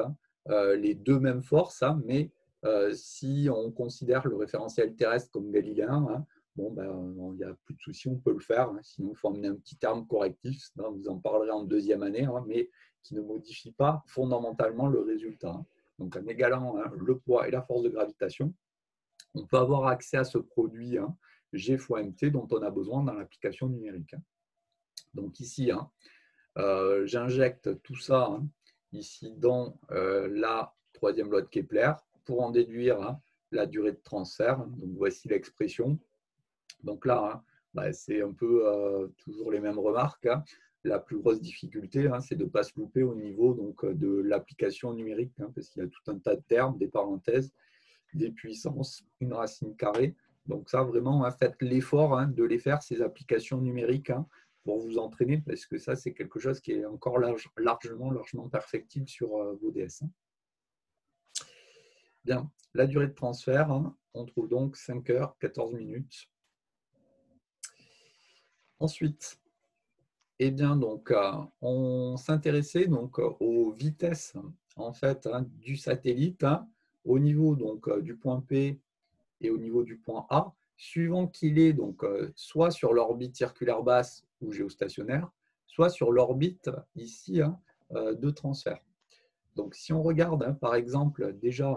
les deux mêmes forces, mais si on considère le référentiel terrestre comme galiléen, bon, il n'y a plus de souci, on peut le faire. Sinon, il faut amener un petit terme correctif. Vous en parlerez en deuxième année, mais qui ne modifie pas fondamentalement le résultat. Donc, en égalant le poids et la force de gravitation, on peut avoir accès à ce produit G fois MT dont on a besoin dans l'application numérique. Donc ici, j'injecte tout ça ici dans la troisième loi de Kepler pour en déduire la durée de transfert. Donc voici l'expression. Donc là, c'est un peu toujours les mêmes remarques. La plus grosse difficulté, c'est de ne pas se louper au niveau donc, de l'application numérique, parce qu'il y a tout un tas de termes, des parenthèses, des puissances, une racine carrée. Donc ça, vraiment, faites l'effort de les faire, ces applications numériques, pour vous entraîner, parce que ça, c'est quelque chose qui est encore largement perfectible sur vos DS. Bien, la durée de transfert, on trouve donc 5 heures, 14 minutes. Ensuite, eh bien, donc, on s'intéressait donc aux vitesses en fait, du satellite au niveau donc, du point P et au niveau du point A, suivant qu'il est donc, soit sur l'orbite circulaire basse ou géostationnaire, soit sur l'orbite ici de transfert. Donc, si on regarde par exemple déjà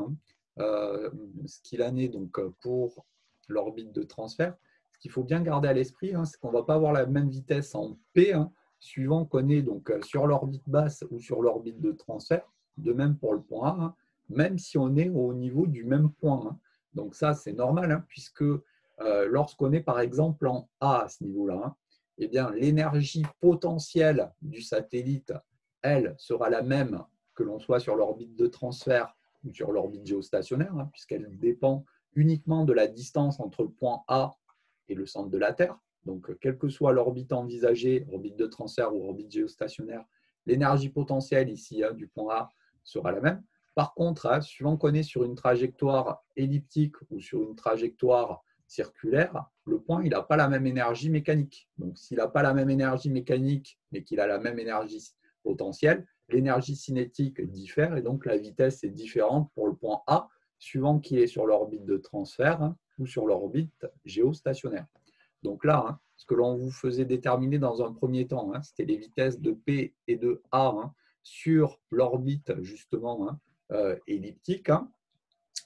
ce qu'il en est donc, pour l'orbite de transfert, ce qu'il faut bien garder à l'esprit, c'est qu'on ne va pas avoir la même vitesse en P, suivant qu'on est donc sur l'orbite basse ou sur l'orbite de transfert, de même pour le point A, même si on est au niveau du même point. Donc ça, c'est normal, puisque lorsqu'on est par exemple en A à ce niveau-là, eh bien l'énergie potentielle du satellite, elle, sera la même que l'on soit sur l'orbite de transfert ou sur l'orbite géostationnaire, puisqu'elle dépend uniquement de la distance entre le point A et le centre de la Terre. Donc, quelle que soit l'orbite envisagée, orbite de transfert ou orbite géostationnaire, l'énergie potentielle ici du point A sera la même. Par contre, suivant qu'on est sur une trajectoire elliptique ou sur une trajectoire circulaire, le point, il n'a pas la même énergie mécanique. Donc, s'il n'a pas la même énergie mécanique, mais qu'il a la même énergie potentielle, l'énergie cinétique diffère et donc la vitesse est différente pour le point A, suivant qu'il est sur l'orbite de transfert ou sur l'orbite géostationnaire. Donc là, ce que l'on vous faisait déterminer dans un premier temps, c'était les vitesses de P et de A sur l'orbite justement elliptique.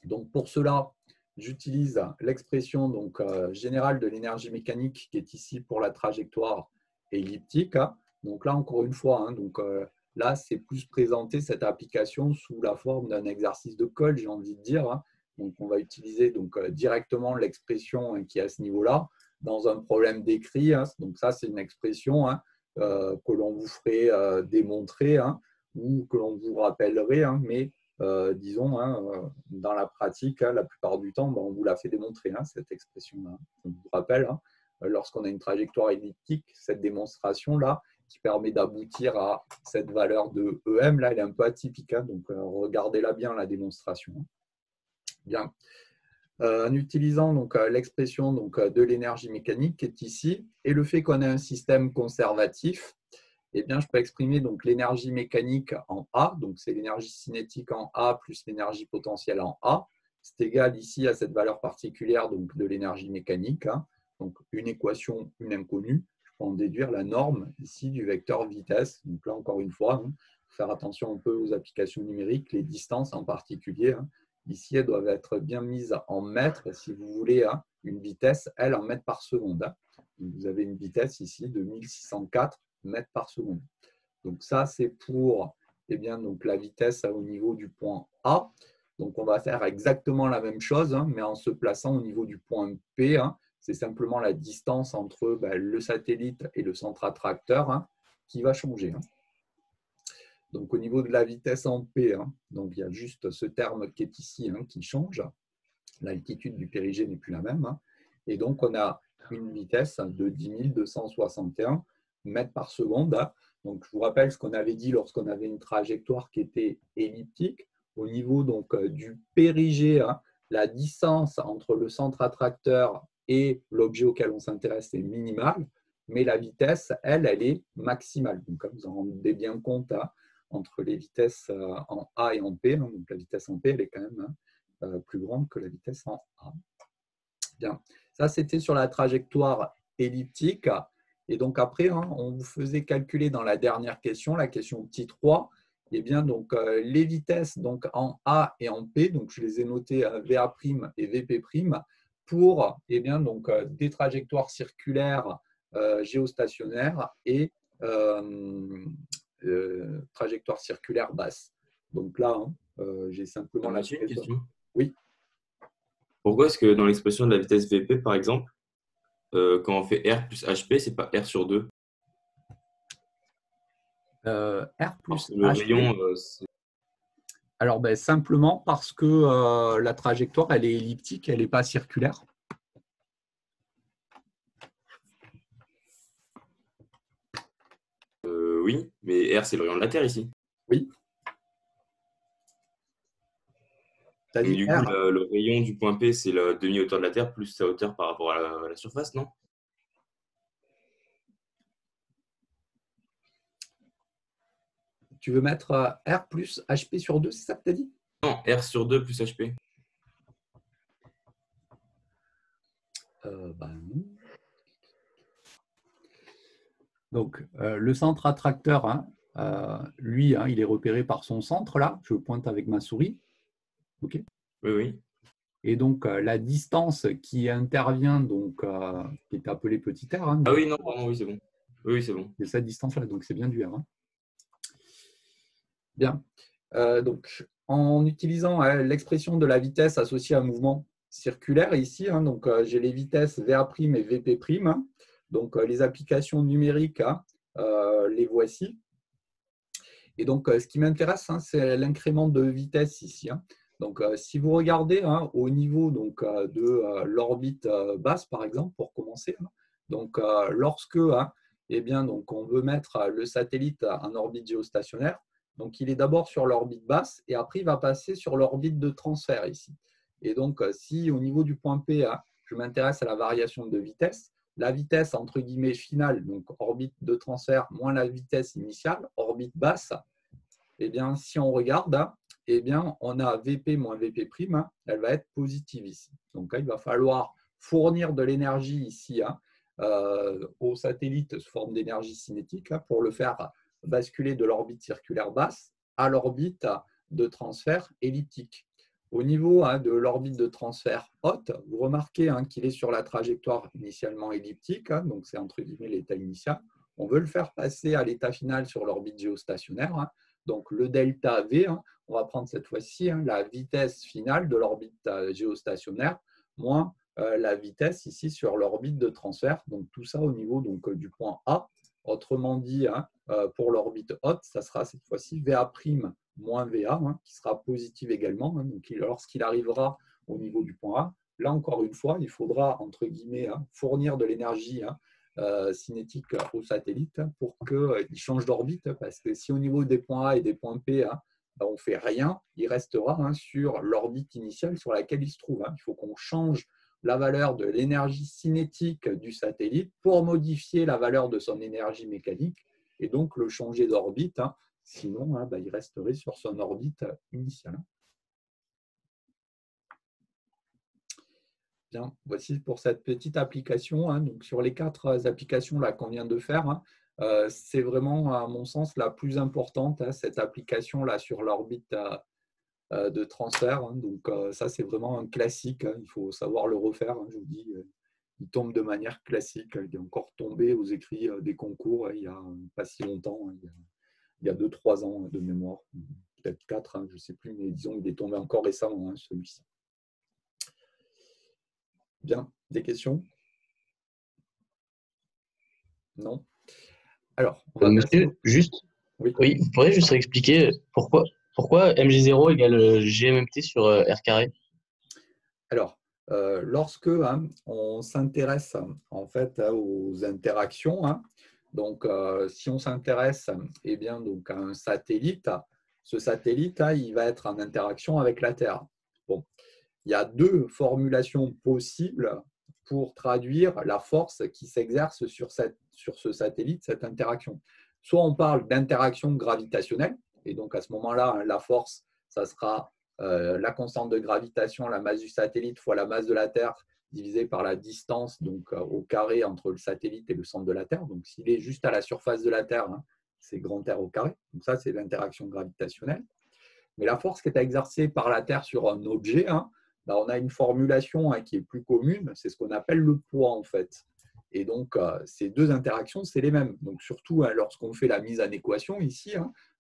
Donc pour cela, j'utilise l'expression générale de l'énergie mécanique qui est ici pour la trajectoire elliptique. Donc là, encore une fois, là, c'est plus présenté cette application sous la forme d'un exercice de colle, j'ai envie de dire. Donc on va utiliser directement l'expression qui est à ce niveau-là dans un problème d'écrit. Donc ça, c'est une expression que l'on vous ferait démontrer ou que l'on vous rappellerait, mais disons, dans la pratique, la plupart du temps, on vous l'a fait démontrer, cette expression-là. Je vous rappelle, lorsqu'on a une trajectoire elliptique, cette démonstration-là, qui permet d'aboutir à cette valeur de EM, là, elle est un peu atypique. Donc, regardez-la bien, la démonstration. Bien. En utilisant l'expression de l'énergie mécanique qui est ici, et le fait qu'on ait un système conservatif, eh bien, je peux exprimer l'énergie mécanique en A, donc c'est l'énergie cinétique en A plus l'énergie potentielle en A. C'est égal ici à cette valeur particulière de l'énergie mécanique. Donc, une équation, une inconnue. Je peux en déduire la norme ici du vecteur vitesse. Donc là, encore une fois, il faut faire attention un peu aux applications numériques, les distances en particulier. Ici, elles doivent être bien mises en mètres si vous voulez une vitesse, elle, en mètres par seconde. Donc, vous avez une vitesse ici de 1604 mètres par seconde. Donc ça, c'est pour la vitesse au niveau du point A. Donc on va faire exactement la même chose, mais en se plaçant au niveau du point P. C'est simplement la distance entre le satellite et le centre attracteur qui va changer. Donc au niveau de la vitesse en P, donc il y a juste ce terme qui est ici qui change. L'altitude du périgée n'est plus la même. Et donc on a une vitesse de 10 261 mètres par seconde. Donc, je vous rappelle ce qu'on avait dit lorsqu'on avait une trajectoire qui était elliptique. Au niveau du périgée, la distance entre le centre attracteur et l'objet auquel on s'intéresse est minimale, mais la vitesse, elle est maximale. Donc, vous en rendez bien compte entre les vitesses en A et en P. Donc, la vitesse en P, elle est quand même plus grande que la vitesse en A. Bien. Ça, c'était sur la trajectoire elliptique. Et donc après, on vous faisait calculer dans la dernière question, la question petit 3, les vitesses en A et en P, donc je les ai notées VA' et VP' pour des trajectoires circulaires géostationnaires et trajectoires circulaires basses. Donc là, j'ai simplement la question. Oui. Pourquoi est-ce que dans l'expression de la vitesse VP, par exemple, quand on fait R plus HP, c'est pas R sur 2? R plus le HP. rayon, Alors, simplement parce que la trajectoire, elle est elliptique, elle n'est pas circulaire. Oui, mais R, c'est le rayon de la Terre ici. Oui. Donc, du coup, le rayon du point P, c'est la demi-hauteur de la Terre plus sa hauteur par rapport à la surface, non? Tu veux mettre R plus HP sur 2, c'est ça que tu as dit? Non, R sur 2 plus HP. Non. Donc, le centre attracteur, lui, il est repéré par son centre, là. Je pointe avec ma souris. OK. Oui, oui. Et donc, la distance qui intervient, qui est appelée petit r. Ah oui, non, pardon, oui, c'est bon. Oui, c'est bon. C'est cette distance-là, donc c'est bien du R. Bien. Donc, en utilisant l'expression de la vitesse associée à un mouvement circulaire ici, j'ai les vitesses VA' et VP'. Donc, les applications numériques, les voici. Et donc, ce qui m'intéresse, c'est l'incrément de vitesse ici. Donc, si vous regardez au niveau de l'orbite basse, par exemple, pour commencer, lorsque on veut mettre le satellite en orbite géostationnaire, donc il est d'abord sur l'orbite basse et après il va passer sur l'orbite de transfert ici. Et donc, si au niveau du point P, je m'intéresse à la variation de vitesse. La vitesse, entre guillemets, finale, donc orbite de transfert, moins la vitesse initiale, orbite basse, eh bien, si on regarde, eh bien, on a Vp moins Vp', elle va être positive ici. Donc, il va falloir fournir de l'énergie ici au satellite sous forme d'énergie cinétique pour le faire basculer de l'orbite circulaire basse à l'orbite de transfert elliptique. Au niveau de l'orbite de transfert haute, vous remarquez qu'il est sur la trajectoire initialement elliptique, donc c'est entre guillemets l'état initial. On veut le faire passer à l'état final sur l'orbite géostationnaire. Donc le delta V, on va prendre cette fois-ci la vitesse finale de l'orbite géostationnaire moins la vitesse ici sur l'orbite de transfert. Donc tout ça au niveau du point A. Autrement dit, pour l'orbite haute, ça sera cette fois-ci VA' moins VA, qui sera positive également. Donc lorsqu'il arrivera au niveau du point A, là encore une fois, il faudra, entre guillemets, fournir de l'énergie cinétique au satellite pour qu'il change d'orbite, parce que si au niveau des points A et des points P, on ne fait rien, il restera sur l'orbite initiale sur laquelle il se trouve. Il faut qu'on change la valeur de l'énergie cinétique du satellite pour modifier la valeur de son énergie mécanique et donc le changer d'orbite. Sinon, il resterait sur son orbite initiale. Bien, voici pour cette petite application. Donc, sur les 4 applications qu'on vient de faire, c'est vraiment, à mon sens, la plus importante, cette application-là sur l'orbite de transfert. Donc, ça, c'est vraiment un classique. Il faut savoir le refaire. Je vous dis, il tombe de manière classique. Il est encore tombé aux écrits des concours il n'y a pas si longtemps. Il y a 2-3 ans de mémoire. Peut-être 4, je ne sais plus, mais disons qu'il est tombé encore récemment, celui-ci. Bien, des questions? Non? Alors, on va monsieur, juste, oui, vous pourriez juste expliquer pourquoi MG0 égale GMMT sur R carré? Alors, lorsque on s'intéresse en fait aux interactions, donc si on s'intéresse donc à un satellite, ce satellite il va être en interaction avec la Terre. Bon, il y a 2 formulations possibles pour traduire la force qui s'exerce sur ce satellite, cette interaction. Soit on parle d'interaction gravitationnelle, et donc à ce moment-là, la force, ça sera la constante de gravitation, la masse du satellite fois la masse de la Terre divisée par la distance au carré entre le satellite et le centre de la Terre. Donc s'il est juste à la surface de la Terre, c'est grand R au carré. Donc ça, c'est l'interaction gravitationnelle. Mais la force qui est exercée par la Terre sur un objet, on a une formulation qui est plus commune, c'est ce qu'on appelle le poids en fait. Et donc, ces 2 interactions, c'est les mêmes. Donc, surtout lorsqu'on fait la mise en équation ici,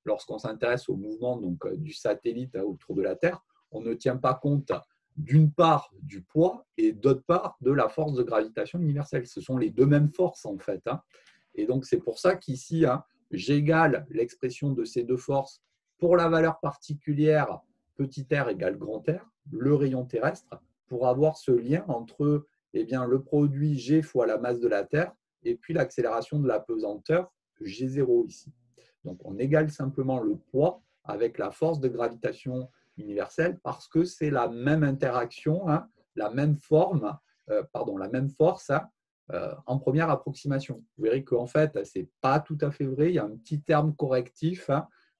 lorsqu'on s'intéresse au mouvement du satellite autour de la Terre, on ne tient pas compte d'une part du poids et d'autre part de la force de gravitation universelle. Ce sont les 2 mêmes forces en fait. Et donc, c'est pour ça qu'ici, j'égale l'expression de ces 2 forces pour la valeur particulière petit r égale grand R, le rayon terrestre, pour avoir ce lien entre le produit G fois la masse de la Terre et puis l'accélération de la pesanteur G0 ici. Donc, on égale simplement le poids avec la force de gravitation universelle parce que c'est la même interaction, la même forme, la même force en première approximation. Vous verrez qu'en fait, ce n'est pas tout à fait vrai. Il y a un petit terme correctif.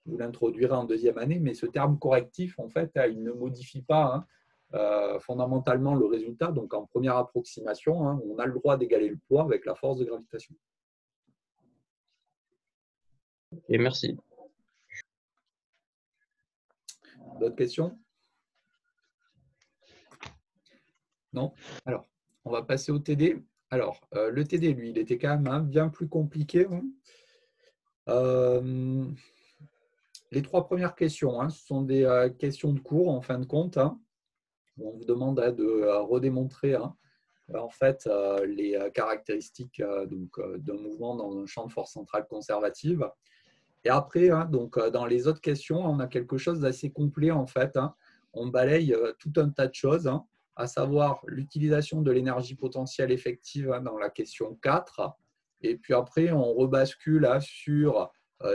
Vous l'introduirez en 2e année, mais ce terme correctif, en fait, il ne modifie pas fondamentalement le résultat. Donc, en première approximation, on a le droit d'égaler le poids avec la force de gravitation. Et merci. D'autres questions? Non? Alors, on va passer au TD. Alors, le TD, lui, il était quand même bien plus compliqué. Les 3 premières questions, ce sont des questions de cours, en fin de compte. On vous demande de redémontrer en fait les caractéristiques d'un mouvement dans un champ de force centrale conservative. Et après, dans les autres questions, on a quelque chose d'assez complet en fait. On balaye tout un tas de choses, à savoir l'utilisation de l'énergie potentielle effective dans la question 4. Et puis après, on rebascule sur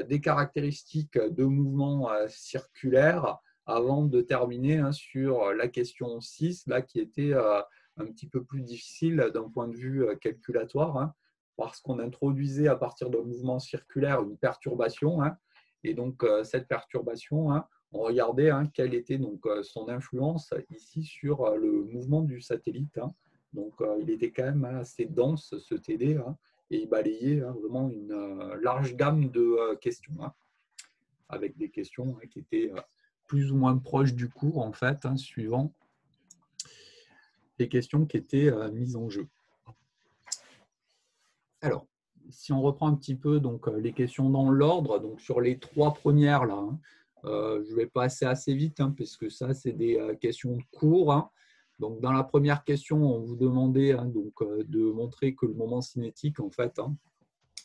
des caractéristiques de mouvement circulaire avant de terminer sur la question 6, là, qui était un petit peu plus difficile d'un point de vue calculatoire, hein, parce qu'on introduisait à partir d'un mouvement circulaire une perturbation, hein, et donc cette perturbation, hein, on regardait hein, quelle était donc, son influence ici sur le mouvement du satellite. Hein. Donc il était quand même assez dense ce TD, hein, et il balayait hein, vraiment une large gamme de questions, hein, avec des questions hein, qui étaient plus ou moins proches du cours en fait, hein, suivant les questions qui étaient mises en jeu. Alors, si on reprend un petit peu donc, les questions dans l'ordre, donc sur les 3 premières, là, hein, je vais passer assez vite, hein, parce que ça, c'est des questions de cours. Hein. Donc, dans la première question, on vous demandait hein, donc, de montrer que le moment cinétique, en fait, hein,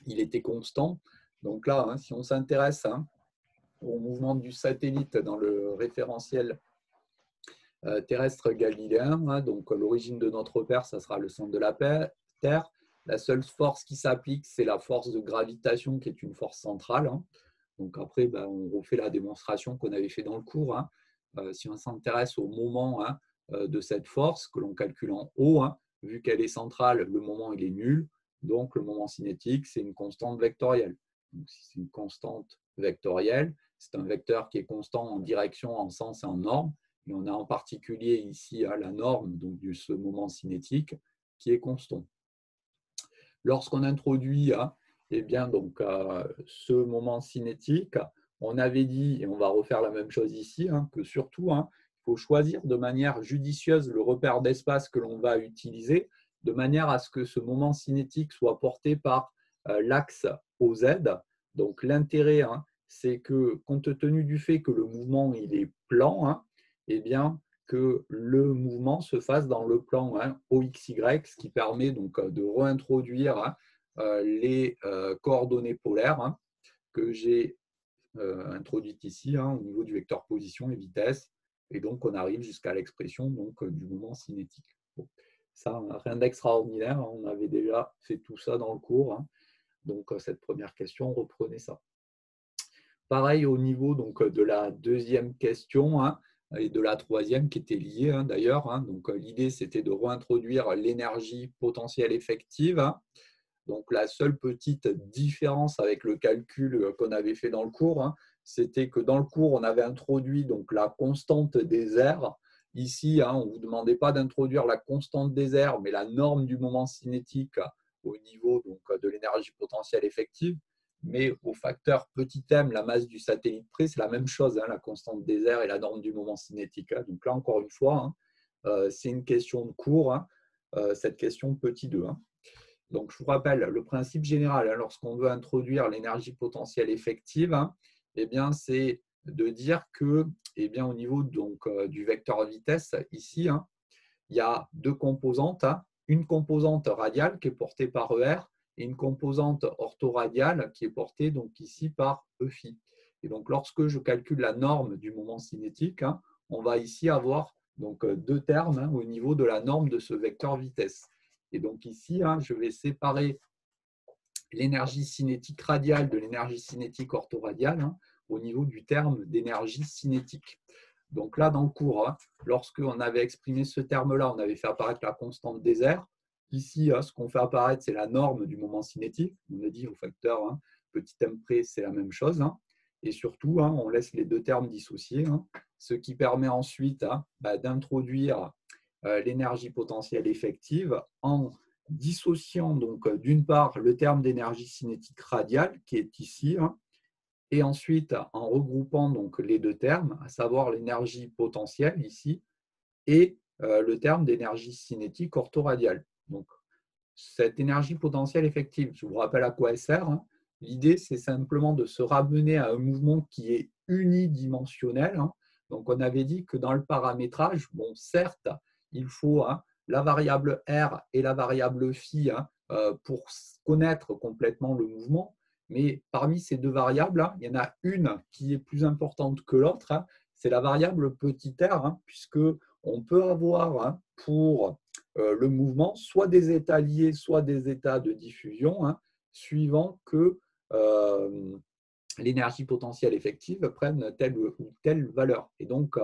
il était constant. Donc là, hein, si on s'intéresse hein, au mouvement du satellite dans le référentiel terrestre galiléen, hein, donc l'origine de notre repère, ça sera le centre de la Terre. La seule force qui s'applique, c'est la force de gravitation, qui est une force centrale. Hein. Donc après, ben, on refait la démonstration qu'on avait fait dans le cours. Hein. Si on s'intéresse au moment hein, de cette force que l'on calcule en haut, hein, vu qu'elle est centrale, le moment il est nul. Donc le moment cinétique, c'est une constante vectorielle. Donc si c'est une constante vectorielle, c'est un vecteur qui est constant en direction, en sens et en norme. Et on a en particulier ici hein, la norme donc, de ce moment cinétique qui est constant. Lorsqu'on introduit hein, eh bien, donc, ce moment cinétique, on avait dit, et on va refaire la même chose ici, hein, que surtout, hein, il faut choisir de manière judicieuse le repère d'espace que l'on va utiliser, de manière à ce que ce moment cinétique soit porté par l'axe OZ. Donc l'intérêt, hein, c'est que, compte tenu du fait que le mouvement il est plan, hein, eh bien, que le mouvement se fasse dans le plan hein, OXY, ce qui permet donc de réintroduire hein, les coordonnées polaires hein, que j'ai introduites ici hein, au niveau du vecteur position et vitesse. Et donc, on arrive jusqu'à l'expression du moment cinétique. Bon, ça, rien d'extraordinaire. Hein, on avait déjà fait tout ça dans le cours. Hein. Donc, cette première question, reprenez ça. Pareil au niveau donc, de la deuxième question hein, et de la troisième qui étaient liées hein, d'ailleurs. Hein. Donc l'idée c'était de réintroduire l'énergie potentielle effective. Hein. Donc la seule petite différence avec le calcul qu'on avait fait dans le cours, hein, c'était que dans le cours on avait introduit donc, la constante des airs. Ici, hein, on ne vous demandait pas d'introduire la constante des airs, mais la norme du moment cinétique au niveau donc, de l'énergie potentielle effective. Mais au facteur petit m, la masse du satellite près, c'est la même chose, hein, la constante des airs et la norme du moment cinétique. Hein. Donc là, encore une fois, hein, c'est une question de cours, hein, cette question petit 2. Hein. Donc je vous rappelle, le principe général, hein, lorsqu'on veut introduire l'énergie potentielle effective, hein, eh bien, c'est de dire que eh bien, au niveau donc, du vecteur vitesse, ici, hein, il y a 2 composantes. Hein. Une composante radiale qui est portée par ER et une composante orthoradiale qui est portée donc ici par EφI. Et donc lorsque je calcule la norme du moment cinétique, hein, on va ici avoir donc 2 termes hein, au niveau de la norme de ce vecteur vitesse. Et donc ici, hein, je vais séparer l'énergie cinétique radiale de l'énergie cinétique orthoradiale hein, au niveau du terme d'énergie cinétique. Donc là, dans le cours, hein, lorsqu'on avait exprimé ce terme-là, on avait fait apparaître la constante des airs. Ici, hein, ce qu'on fait apparaître, c'est la norme du moment cinétique. On a dit au facteur hein, petit m près, c'est la même chose. Hein. Et surtout, hein, on laisse les 2 termes dissociés, hein, ce qui permet ensuite hein, d'introduire l'énergie potentielle effective en dissociant donc d'une part le terme d'énergie cinétique radiale qui est ici, hein, et ensuite en regroupant donc les 2 termes, à savoir l'énergie potentielle ici et le terme d'énergie cinétique orthoradiale. Donc cette énergie potentielle effective, je vous rappelle à quoi elle sert. Hein. L'idée, c'est simplement de se ramener à un mouvement qui est unidimensionnel. Hein. Donc on avait dit que dans le paramétrage, bon, certes, il faut hein, la variable R et la variable phi hein, pour connaître complètement le mouvement. Mais parmi ces 2 variables, hein, il y en a une qui est plus importante que l'autre. Hein, c'est la variable petit r, hein, puisqu'on peut avoir hein, pour le mouvement soit des états liés, soit des états de diffusion, hein, suivant que l'énergie potentielle effective prenne telle ou telle valeur. Et donc,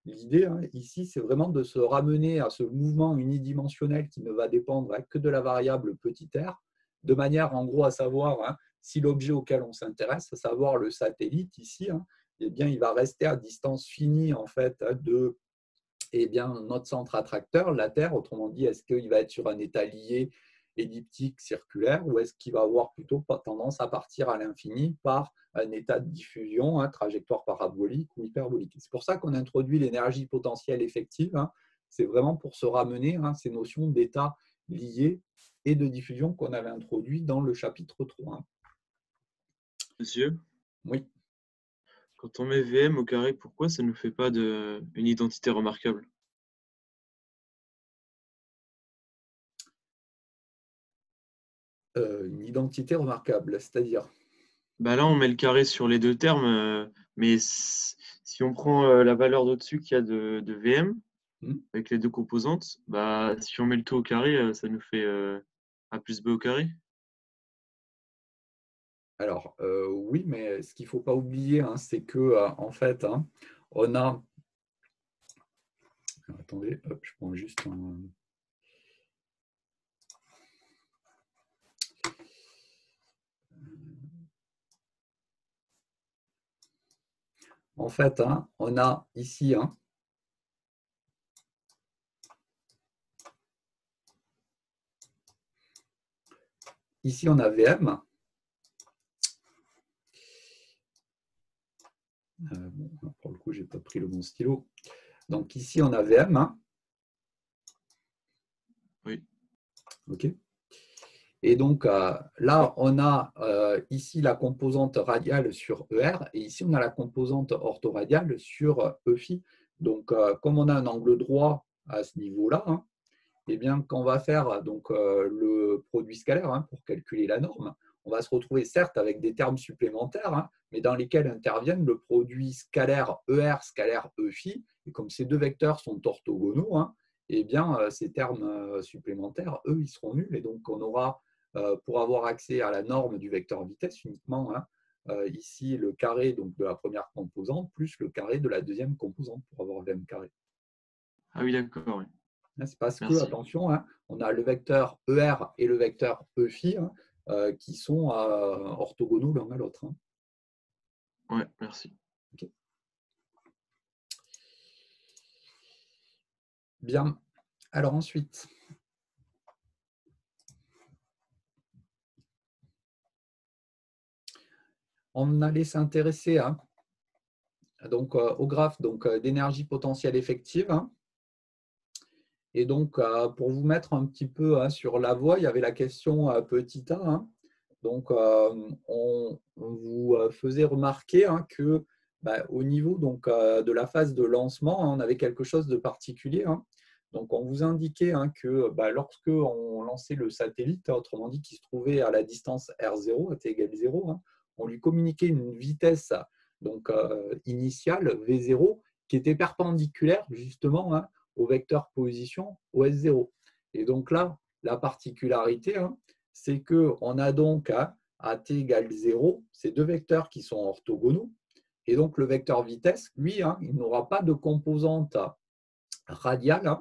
l'idée ici, c'est vraiment de se ramener à ce mouvement unidimensionnel qui ne va dépendre que de la variable petit r, de manière en gros à savoir si l'objet auquel on s'intéresse, à savoir le satellite ici, eh bien, il va rester à distance finie en fait de notre centre attracteur, la Terre. Autrement dit, est-ce qu'il va être sur un état lié, elliptique, circulaire, ou est-ce qu'il va avoir plutôt tendance à partir à l'infini par un état de diffusion, trajectoire parabolique ou hyperbolique. C'est pour ça qu'on introduit l'énergie potentielle effective. C'est vraiment pour se ramener ces notions d'état lié et de diffusion qu'on avait introduit dans le chapitre 3. Monsieur, Oui. quand on met VM au carré, pourquoi ça ne nous fait pas une identité remarquable? Une identité remarquable, c'est-à-dire? Bah là, on met le carré sur les deux termes, mais si on prend la valeur d'au-dessus qu'il y a de VM, avec les deux composantes, bah, si on met le tout au carré, ça nous fait A plus B au carré. Alors, oui, mais ce qu'il ne faut pas oublier, c'est que en fait, on a… Attendez, hop, je prends juste un… En fait, on a ici ici, on a VM. Bon, pour le coup, je n'ai pas pris le bon stylo. Donc ici, on a VM. Oui. OK. Et donc là, on a ici la composante radiale sur ER et ici, on a la composante orthoradiale sur EφI. Donc, comme on a un angle droit à ce niveau-là, eh bien, quand on va faire donc, le produit scalaire pour calculer la norme, on va se retrouver certes avec des termes supplémentaires, mais dans lesquels interviennent le produit scalaire ER, scalaire EφI. Et comme ces deux vecteurs sont orthogonaux, eh bien, ces termes supplémentaires, eux, ils seront nuls. Et donc, on aura, pour avoir accès à la norme du vecteur vitesse, uniquement ici le carré donc, de la première composante plus le carré de la deuxième composante pour avoir VM carré. Ah oui, d'accord. Oui. C'est parce Merci. que, attention, on a le vecteur ER et le vecteur EφI qui sont orthogonaux l'un à l'autre. Ouais, merci. Okay. Bien. Alors ensuite, on allait s'intéresser donc, au graphe d'énergie potentielle effective. Et donc, pour vous mettre un petit peu sur la voie, il y avait la question petit a. Donc, on vous faisait remarquer que au niveau donc, de la phase de lancement, on avait quelque chose de particulier. Donc, on vous indiquait que lorsque on lançait le satellite, autrement dit, qui se trouvait à la distance R0, à t égale 0, on lui communiquait une vitesse donc, initiale, V0, qui était perpendiculaire justement au vecteur position OS0. Et donc là, la particularité, c'est qu'on a donc à t égale 0 ces deux vecteurs qui sont orthogonaux. Et donc le vecteur vitesse, lui, il n'aura pas de composante radiale,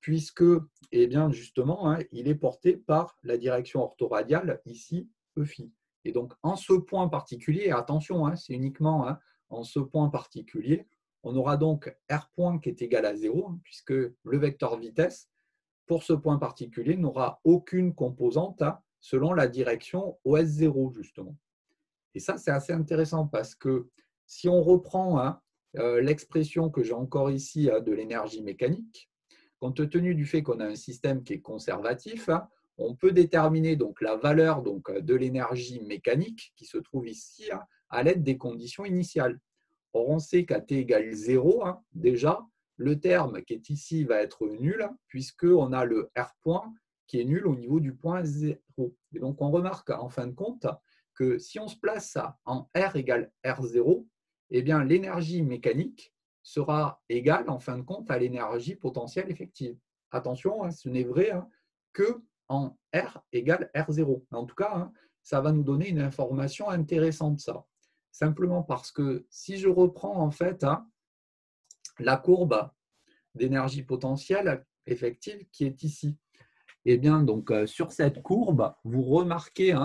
puisque, eh bien, justement, il est porté par la direction orthoradiale, ici, EφI. Et donc, en ce point particulier, attention, c'est uniquement en ce point particulier, on aura donc R point qui est égal à 0, puisque le vecteur vitesse, pour ce point particulier, n'aura aucune composante selon la direction OS0, justement. Et ça, c'est assez intéressant parce que si on reprend l'expression que j'ai encore ici de l'énergie mécanique, compte tenu du fait qu'on a un système qui est conservatif, on peut déterminer donc la valeur donc, de l'énergie mécanique qui se trouve ici à l'aide des conditions initiales. Or, on sait qu'à t égale 0, déjà, le terme qui est ici va être nul, puisqu'on a le R point qui est nul au niveau du point 0. Et donc, on remarque en fin de compte que si on se place en R égale R0, eh bien, l'énergie mécanique sera égale en fin de compte à l'énergie potentielle effective. Attention, ce n'est vrai que en R égale R0. En tout cas, ça va nous donner une information intéressante, ça. Simplement parce que si je reprends en fait la courbe d'énergie potentielle effective qui est ici. Et bien, donc, sur cette courbe, vous remarquez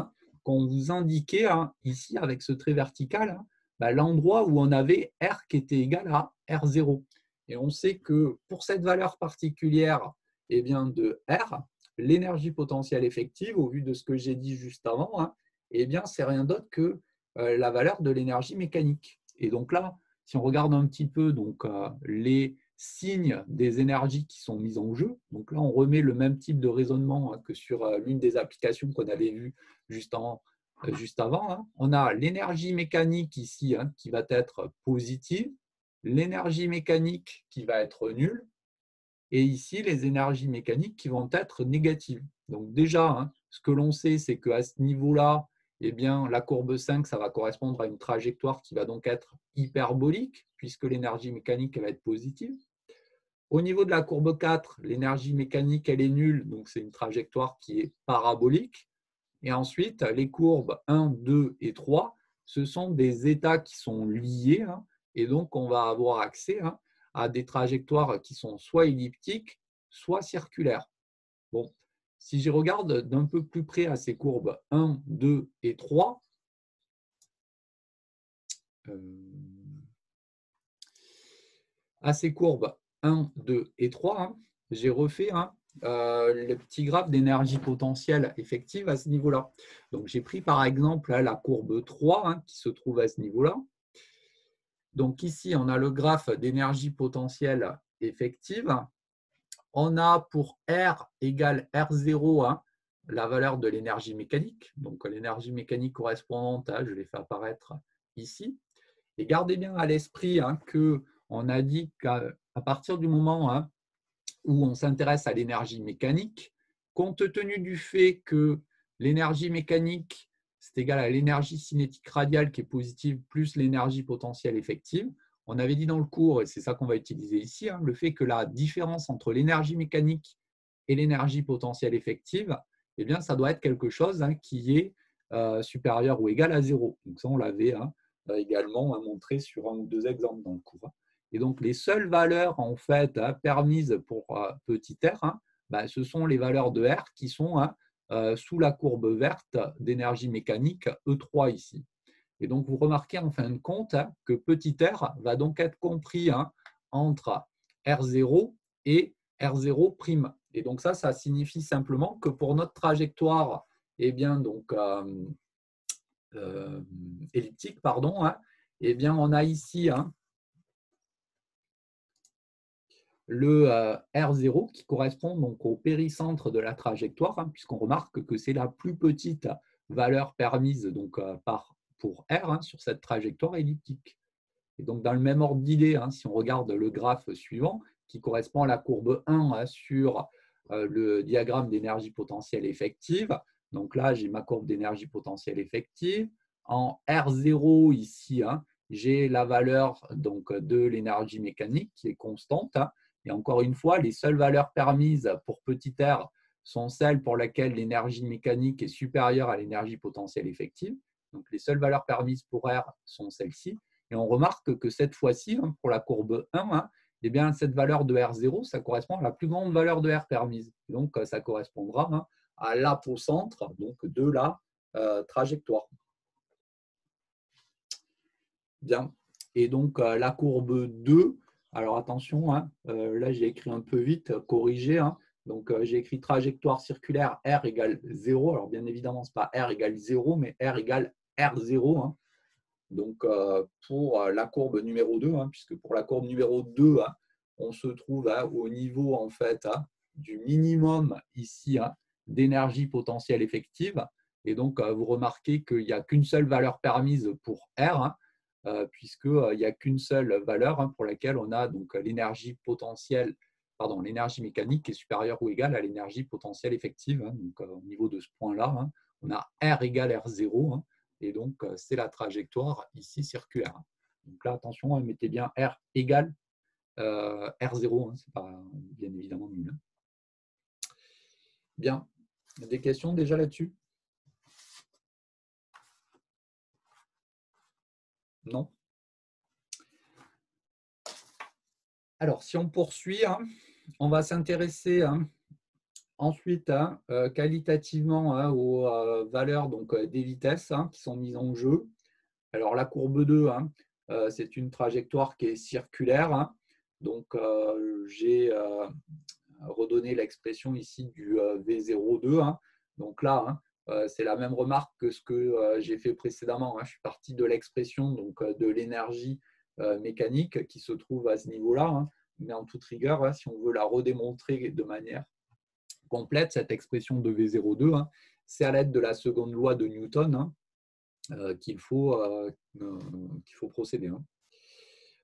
qu'on vous indiquait ici, avec ce trait vertical, l'endroit où on avait R qui était égal à R0. Et on sait que pour cette valeur particulière bien, de R, l'énergie potentielle effective, au vu de ce que j'ai dit juste avant, c'est rien d'autre que la valeur de l'énergie mécanique. Et donc là, si on regarde un petit peu donc, les signes des énergies qui sont mises en jeu, donc là, on remet le même type de raisonnement que sur l'une des applications qu'on avait vues juste avant. On a l'énergie mécanique ici qui va être positive, l'énergie mécanique qui va être nulle, et ici, les énergies mécaniques qui vont être négatives. Donc déjà, ce que l'on sait, c'est qu'à ce niveau-là, la courbe 5, ça va correspondre à une trajectoire qui va donc être hyperbolique, puisque l'énergie mécanique elle va être positive. Au niveau de la courbe 4, l'énergie mécanique elle est nulle, donc c'est une trajectoire qui est parabolique. Et ensuite, les courbes 1, 2 et 3, ce sont des états qui sont liés, et donc on va avoir accès à des trajectoires qui sont soit elliptiques, soit circulaires. Bon, si je regarde d'un peu plus près à ces courbes 1, 2 et 3, à ces courbes 1, 2 et 3, j'ai refait le petit graphe d'énergie potentielle effective à ce niveau-là. Donc, j'ai pris par exemple la courbe 3 qui se trouve à ce niveau-là. Donc, ici, on a le graphe d'énergie potentielle effective. On a pour R égale R0 la valeur de l'énergie mécanique. Donc, l'énergie mécanique correspondante, je l'ai fait apparaître ici. Et gardez bien à l'esprit qu'on a dit qu'à partir du moment où on s'intéresse à l'énergie mécanique, compte tenu du fait que l'énergie mécanique, c'est égal à l'énergie cinétique radiale qui est positive plus l'énergie potentielle effective, on avait dit dans le cours, et c'est ça qu'on va utiliser ici, le fait que la différence entre l'énergie mécanique et l'énergie potentielle effective, ça doit être quelque chose qui est supérieur ou égal à 0. Donc ça, on l'avait également montré sur un ou deux exemples dans le cours. Et donc, les seules valeurs en fait permises pour petit r, ce sont les valeurs de R qui sont sous la courbe verte d'énergie mécanique E3 ici. Et donc, vous remarquez en fin de compte que petit r va donc être compris entre R0 et R0'. Et donc, ça signifie simplement que pour notre trajectoire elliptique, on a ici le R0 qui correspond donc au péricentre de la trajectoire, puisqu'on remarque que c'est la plus petite valeur permise donc, pour R sur cette trajectoire elliptique. Et donc, dans le même ordre d'idée, si on regarde le graphe suivant, qui correspond à la courbe 1 sur le diagramme d'énergie potentielle effective, donc là, j'ai ma courbe d'énergie potentielle effective. En R0, ici, j'ai la valeur donc, de l'énergie mécanique qui est constante. Et encore une fois, les seules valeurs permises pour petit r sont celles pour lesquelles l'énergie mécanique est supérieure à l'énergie potentielle effective. Donc, les seules valeurs permises pour R sont celles-ci. Et on remarque que cette fois-ci, pour la courbe 1, cette valeur de R0, ça correspond à la plus grande valeur de R permise. Donc, ça correspondra à l'apocentre donc, de la trajectoire. Bien. Et donc, la courbe 2, alors attention, là j'ai écrit un peu vite, corrigé. Donc, j'ai écrit trajectoire circulaire R égale 0. Alors, bien évidemment, ce n'est pas R égale 0, mais R égale R0. Donc, pour la courbe numéro 2, puisque pour la courbe numéro 2, on se trouve au niveau en fait, du minimum ici d'énergie potentielle effective. Et donc, vous remarquez qu'il n'y a qu'une seule valeur permise pour R, puisqu'il n'y a qu'une seule valeur pour laquelle on a donc l'énergie potentielle, l'énergie mécanique qui est supérieure ou égale à l'énergie potentielle effective. Donc, au niveau de ce point-là, on a R égale R0. Et donc, c'est la trajectoire ici circulaire. Donc là, attention, mettez bien R égale R0. Ce n'est pas bien évidemment nul. Bien. Des questions déjà là-dessus? Non? Alors, si on poursuit, on va s'intéresser ensuite qualitativement aux valeurs donc, des vitesses qui sont mises en jeu. Alors, la courbe 2, c'est une trajectoire qui est circulaire. Donc, j'ai redonné l'expression ici du V02. Donc là, c'est la même remarque que ce que j'ai fait précédemment. Je suis parti de l'expression de l'énergie mécanique qui se trouve à ce niveau-là. Mais en toute rigueur, si on veut la redémontrer de manière complète, cette expression de V02, c'est à l'aide de la seconde loi de Newton qu'il faut procéder.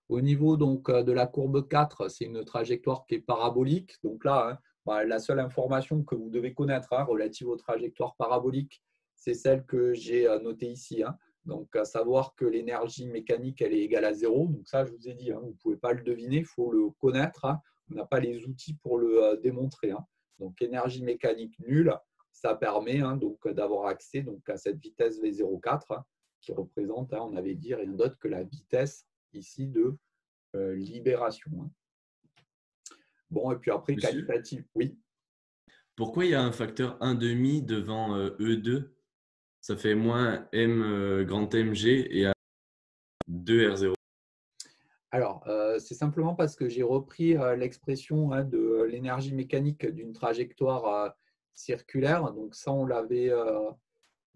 Au niveau donc, de la courbe 4, c'est une trajectoire qui est parabolique. Donc là, la seule information que vous devez connaître relative aux trajectoires paraboliques, c'est celle que j'ai notée ici. Donc, à savoir que l'énergie mécanique, elle est égale à 0. Donc ça, je vous ai dit, vous ne pouvez pas le deviner, il faut le connaître. On n'a pas les outils pour le démontrer. Donc, énergie mécanique nulle, ça permet donc d'avoir accès à cette vitesse V04 qui représente, on avait dit, rien d'autre que la vitesse ici de libération. Bon, et puis après, qualitatif, oui. Pourquoi il y a un facteur 1,5 devant E2? Ça fait moins M grand MG et à 2R0. Alors, c'est simplement parce que j'ai repris l'expression de l'énergie mécanique d'une trajectoire circulaire. Donc ça, on l'avait,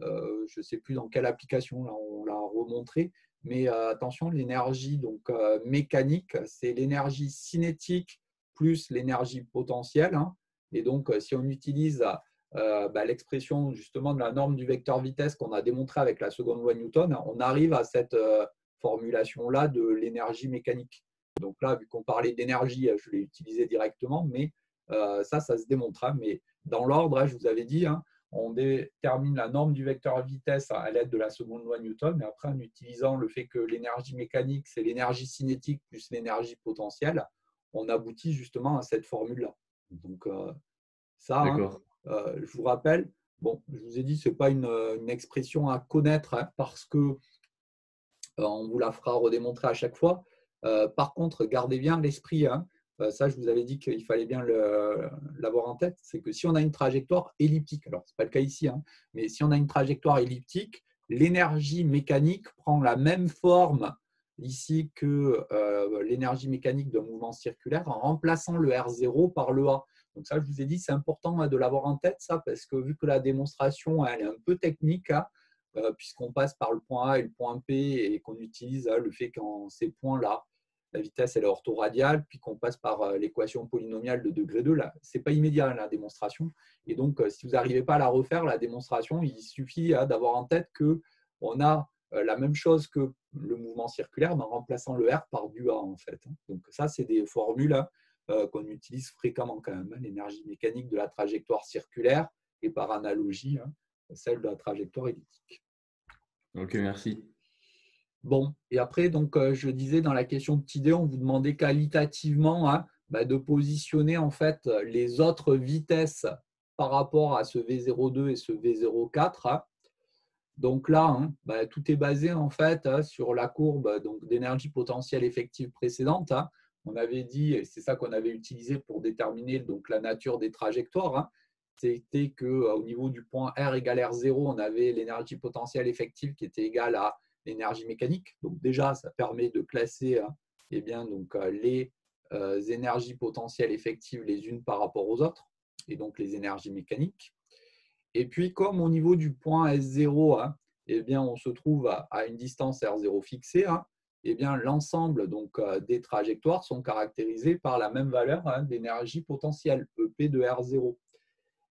je ne sais plus dans quelle application, là, on l'a remontré. Mais attention, l'énergie mécanique, c'est l'énergie cinétique plus l'énergie potentielle. Et donc, si on utilise l'expression justement de la norme du vecteur vitesse qu'on a démontré avec la seconde loi de Newton, on arrive à cette formulation-là de l'énergie mécanique. Donc là, vu qu'on parlait d'énergie, je l'ai utilisé directement, mais ça se démontre. Mais dans l'ordre, je vous avais dit, on détermine la norme du vecteur vitesse à l'aide de la seconde loi de Newton, mais après, en utilisant le fait que l'énergie mécanique, c'est l'énergie cinétique plus l'énergie potentielle, on aboutit justement à cette formule-là. Donc, ça, je vous rappelle, bon, je vous ai dit, ce n'est pas une expression à connaître parce que on vous la fera redémontrer à chaque fois. Par contre, gardez bien l'esprit. Ça, je vous avais dit qu'il fallait bien l'avoir en tête. C'est que si on a une trajectoire elliptique, alors ce n'est pas le cas ici, mais si on a une trajectoire elliptique, l'énergie mécanique prend la même forme ici que l'énergie mécanique d'un mouvement circulaire en remplaçant le R0 par le A. Donc ça, je vous ai dit, c'est important de l'avoir en tête, ça, parce que vu que la démonstration elle est un peu technique, puisqu'on passe par le point A et le point P et qu'on utilise le fait qu'en ces points-là, la vitesse elle est orthoradiale, puis qu'on passe par l'équation polynomiale de degré 2, ce n'est pas immédiat la démonstration. Et donc, si vous n'arrivez pas à la refaire, la démonstration, il suffit d'avoir en tête qu'on a la même chose que le mouvement circulaire, mais en remplaçant le R par du A, en fait. Donc ça, c'est des formules qu'on utilise fréquemment quand même, l'énergie mécanique de la trajectoire circulaire et par analogie, celle de la trajectoire elliptique. Ok, merci. Bon, et après, donc, je disais dans la question de petit d, on vous demandait qualitativement de positionner en fait les autres vitesses par rapport à ce V02 et ce V04. Donc là, tout est basé en fait sur la courbe d'énergie potentielle effective précédente. On avait dit, et c'est ça qu'on avait utilisé pour déterminer donc, la nature des trajectoires, c'était qu'au niveau du point R égale R0, on avait l'énergie potentielle effective qui était égale à l'énergie mécanique. Donc déjà, ça permet de classer les énergies potentielles effectives les unes par rapport aux autres, et donc les énergies mécaniques. Et puis, comme au niveau du point S0, on se trouve à une distance R0 fixée, l'ensemble des trajectoires sont caractérisées par la même valeur d'énergie potentielle, EP de R0.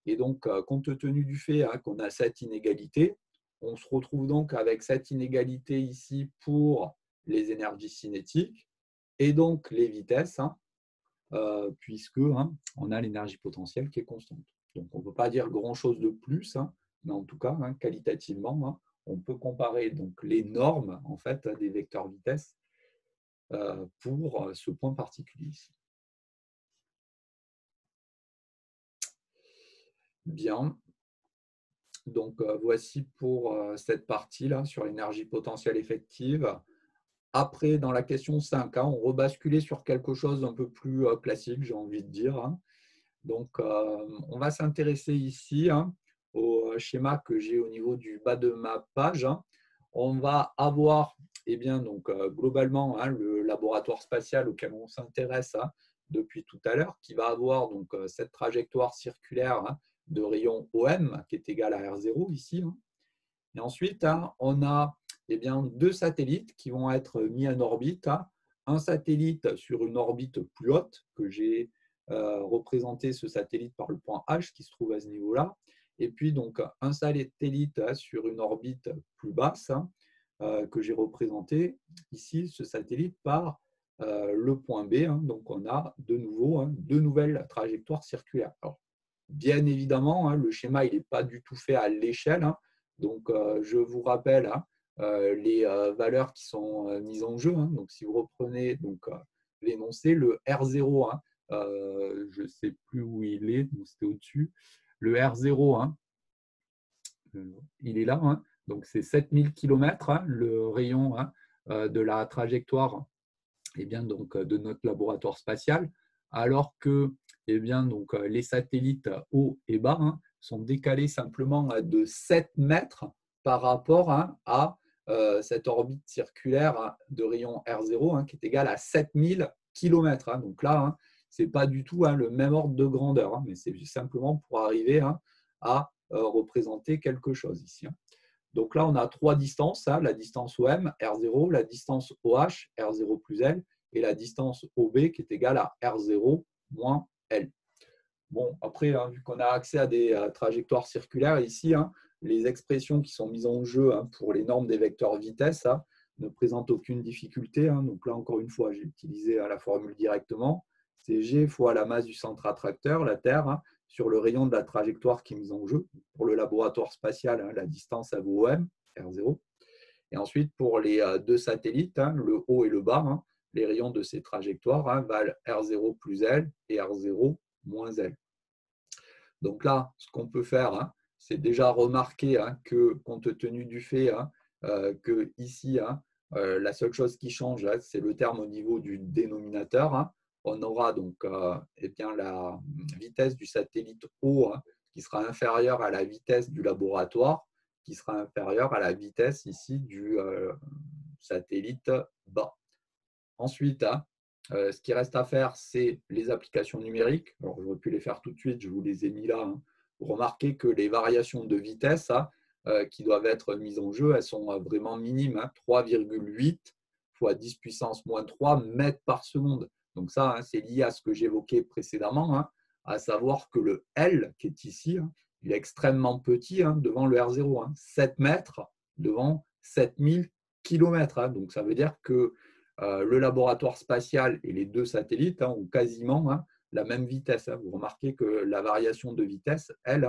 Et donc, compte tenu du fait qu'on a cette inégalité, on se retrouve donc avec cette inégalité ici pour les énergies cinétiques et donc les vitesses, puisque on a l'énergie potentielle qui est constante. Donc, on ne peut pas dire grand-chose de plus, mais en tout cas, qualitativement, on peut comparer donc, les normes en fait, des vecteurs vitesse pour ce point particulier ici. Bien. Donc, voici pour cette partie-là sur l'énergie potentielle effective. après, dans la question 5, on rebasculait sur quelque chose d'un peu plus classique, j'ai envie de dire. Donc, on va s'intéresser ici au schéma que j'ai au niveau du bas de ma page. On va avoir donc, globalement le laboratoire spatial auquel on s'intéresse depuis tout à l'heure, qui va avoir donc, cette trajectoire circulaire de rayon OM qui est égale à R0 ici. Et ensuite, on a deux satellites qui vont être mis en orbite. Un satellite sur une orbite plus haute, que j'ai représenté ce satellite par le point H qui se trouve à ce niveau-là. Et puis, donc, un satellite sur une orbite plus basse que j'ai représenté ici, ce satellite par le point B. Donc, on a de nouveau deux nouvelles trajectoires circulaires. Alors, bien évidemment, le schéma n'est pas du tout fait à l'échelle. Donc, je vous rappelle les valeurs qui sont mises en jeu. Donc, si vous reprenez l'énoncé, le R0, je ne sais plus où il est, c'était au-dessus. Le R0, il est là. Donc, c'est 7000 km, le rayon de la trajectoire donc, de notre laboratoire spatial, alors que donc, les satellites haut et bas sont décalés simplement de 7 mètres par rapport à cette orbite circulaire de rayon R0 qui est égale à 7000 km. Donc là, ce n'est pas du tout le même ordre de grandeur, mais c'est simplement pour arriver à représenter quelque chose ici. Donc là, on a trois distances, la distance OM, R0, la distance OH, R0 plus L, et la distance OB qui est égale à R0 moins L. Bon, après, vu qu'on a accès à des trajectoires circulaires ici, les expressions qui sont mises en jeu pour les normes des vecteurs vitesse ne présentent aucune difficulté. Donc là, encore une fois, j'ai utilisé la formule directement. C'est G fois la masse du centre attracteur, la Terre, sur le rayon de la trajectoire qui est mise en jeu. Pour le laboratoire spatial, la distance à OM, R0. Et ensuite, pour les deux satellites, le haut et le bas, les rayons de ces trajectoires valent R0 plus L et R0 moins L. Donc là, ce qu'on peut faire, c'est déjà remarquer que, compte tenu du fait que ici, la seule chose qui change, c'est le terme au niveau du dénominateur. On aura donc la vitesse du satellite haut qui sera inférieure à la vitesse du laboratoire, qui sera inférieure à la vitesse ici du satellite bas. Ensuite, ce qui reste à faire, c'est les applications numériques. Alors, j'aurais pu les faire tout de suite, je vous les ai mis là. Vous remarquez que les variations de vitesse qui doivent être mises en jeu, elles sont vraiment minimes. 3,8 fois 10 puissance moins 3 mètres par seconde. Donc ça, c'est lié à ce que j'évoquais précédemment, à savoir que le L qui est ici, il est extrêmement petit devant le R0. 7 mètres devant 7000 km. Donc ça veut dire que le laboratoire spatial et les deux satellites ont quasiment la même vitesse. Vous remarquez que la variation de vitesse, elle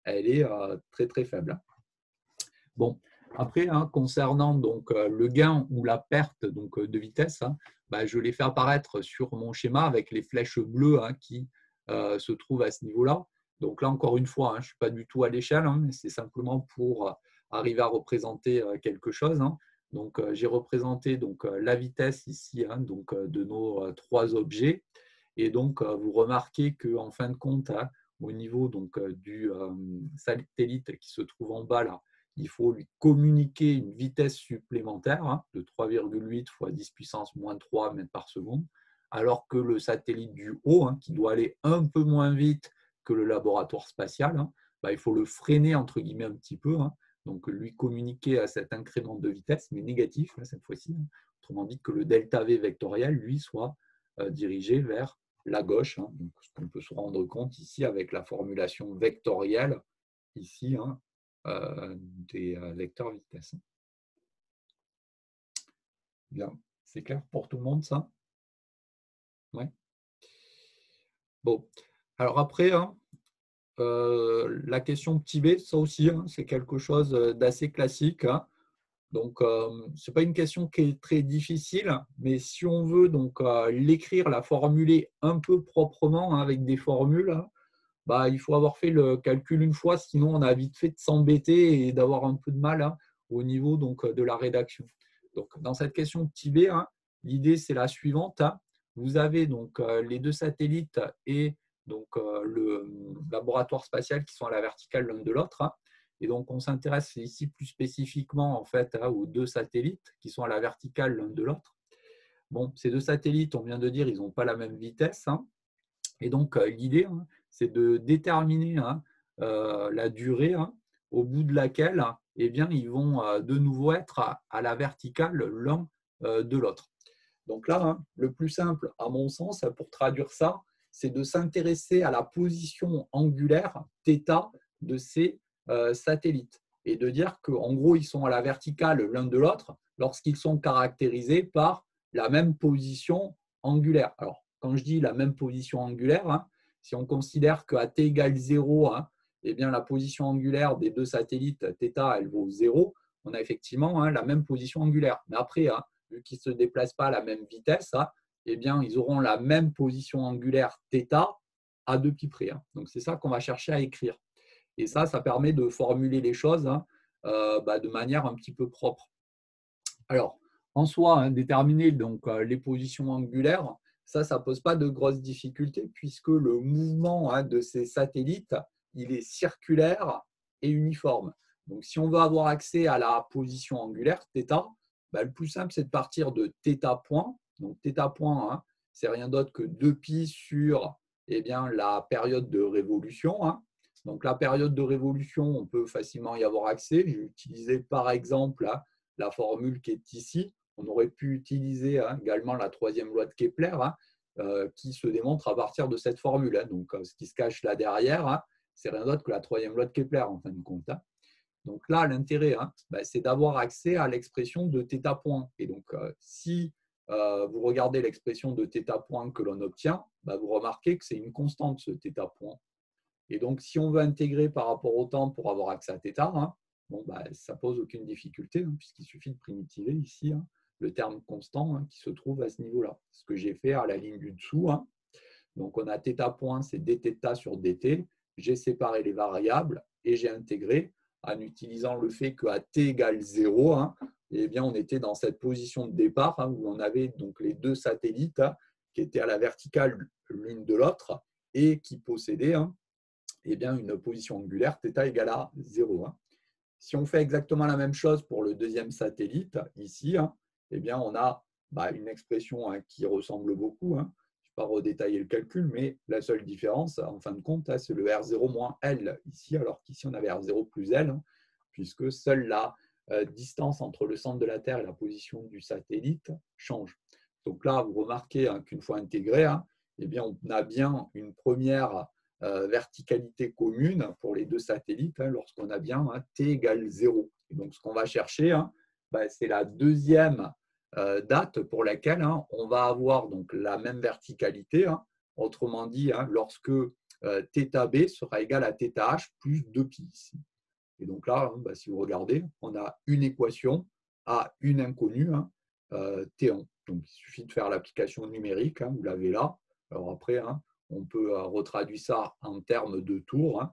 est très très faible. Bon, après, concernant donc, le gain ou la perte donc, de vitesse, je l'ai fait apparaître sur mon schéma avec les flèches bleues qui se trouvent à ce niveau-là. Donc là, encore une fois, je ne suis pas du tout à l'échelle, mais c'est simplement pour arriver à représenter quelque chose. Donc, j'ai représenté donc, la vitesse ici donc, de nos trois objets. Et donc, vous remarquez qu'en fin de compte, au niveau donc, du satellite qui se trouve en bas, là, il faut lui communiquer une vitesse supplémentaire de 3,8 fois 10 puissance moins 3 mètres par seconde, alors que le satellite du haut, qui doit aller un peu moins vite que le laboratoire spatial, il faut le freiner entre guillemets un petit peu. Donc, lui communiquer à cet incrément de vitesse, mais négatif cette fois-ci. Autrement dit, que le delta V vectoriel, lui, soit dirigé vers la gauche. Donc, ce qu'on peut se rendre compte ici avec la formulation vectorielle, ici, des vecteurs vitesse. Bien, c'est clair pour tout le monde, ça? Oui. Bon, alors après, la question petit b, ça aussi, c'est quelque chose d'assez classique. Donc, ce n'est pas une question qui est très difficile, mais si on veut donc l'écrire, la formuler un peu proprement avec des formules, il faut avoir fait le calcul une fois, sinon on a vite fait de s'embêter et d'avoir un peu de mal au niveau donc, de la rédaction. Donc, dans cette question de petit b, l'idée, c'est la suivante. Vous avez donc les deux satellites et donc, le laboratoire spatial qui sont à la verticale l'un de l'autre. Et donc, on s'intéresse ici plus spécifiquement en fait, aux deux satellites qui sont à la verticale l'un de l'autre. Bon, ces deux satellites, on vient de dire, ils n'ont pas la même vitesse. Et donc, l'idée, c'est de déterminer la durée au bout de laquelle eh bien, ils vont de nouveau être à la verticale l'un de l'autre. Donc là, le plus simple, à mon sens, pour traduire ça, c'est de s'intéresser à la position angulaire θ de ces satellites et de dire qu'en gros, ils sont à la verticale l'un de l'autre lorsqu'ils sont caractérisés par la même position angulaire. Alors, quand je dis la même position angulaire, si on considère qu'à t égale 0, eh bien, la position angulaire des deux satellites θ, elle vaut 0, on a effectivement la même position angulaire. Mais après, vu qu'ils ne se déplacent pas à la même vitesse, eh bien, ils auront la même position angulaire θ à 2 pi près. Donc, c'est ça qu'on va chercher à écrire. Et ça permet de formuler les choses de manière un petit peu propre. Alors, en soi, déterminer donc, les positions angulaires, ça ne pose pas de grosses difficultés puisque le mouvement de ces satellites, il est circulaire et uniforme. Donc, si on veut avoir accès à la position angulaire, θ, le plus simple, c'est de partir de θ point. Donc, θ point, c'est rien d'autre que 2pi sur la période de révolution. Donc, la période de révolution, on peut facilement y avoir accès. J'ai utilisé par exemple la formule qui est ici. On aurait pu utiliser également la troisième loi de Kepler qui se démontre à partir de cette formule. Donc, ce qui se cache là derrière, c'est rien d'autre que la troisième loi de Kepler en fin de compte. Donc là, l'intérêt, c'est d'avoir accès à l'expression de θ point. Et donc, si vous regardez l'expression de θ point que l'on obtient, vous remarquez que c'est une constante, ce θ point. Et donc, si on veut intégrer par rapport au temps pour avoir accès à θ, ça ne pose aucune difficulté, puisqu'il suffit de primitiver ici le terme constant qui se trouve à ce niveau-là. Ce que j'ai fait à la ligne du dessous. Donc, on a θ point, c'est dθ sur dt. J'ai séparé les variables et j'ai intégré en utilisant le fait qu'à t égale 0, eh bien, on était dans cette position de départ où on avait donc les deux satellites qui étaient à la verticale l'une de l'autre et qui possédaient une position angulaire θ égale à 0. Si on fait exactement la même chose pour le deuxième satellite, ici, eh bien, on a une expression qui ressemble beaucoup. Je ne vais pas redétailler le calcul, mais la seule différence, en fin de compte, c'est le R0 moins L ici, alors qu'ici, on avait R0 plus L, puisque seule la distance entre le centre de la Terre et la position du satellite change. Donc là, vous remarquez qu'une fois intégré, eh bien, on a bien une première verticalité commune pour les deux satellites lorsqu'on a bien t égale 0. Et donc, ce qu'on va chercher, c'est la deuxième date pour laquelle on va avoir donc la même verticalité. Autrement dit, lorsque θb sera égal à θh plus 2pi ici. Et donc là, si vous regardez, on a une équation à une inconnue, T1. Donc, il suffit de faire l'application numérique, vous l'avez là. Alors après, on peut retraduire ça en termes de tours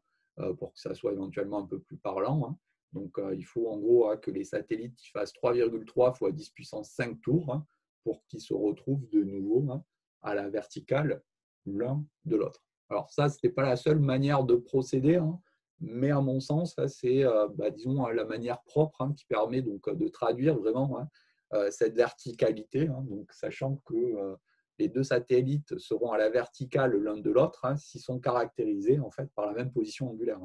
pour que ça soit éventuellement un peu plus parlant. Donc, il faut en gros que les satellites fassent 3,3 fois 10 puissance 5 tours pour qu'ils se retrouvent de nouveau à la verticale l'un de l'autre. Alors ça, ce n'était pas la seule manière de procéder, mais à mon sens, c'est disons, la manière propre qui permet donc, de traduire vraiment cette verticalité, donc, sachant que les deux satellites seront à la verticale l'un de l'autre s'ils sont caractérisés en fait, par la même position angulaire.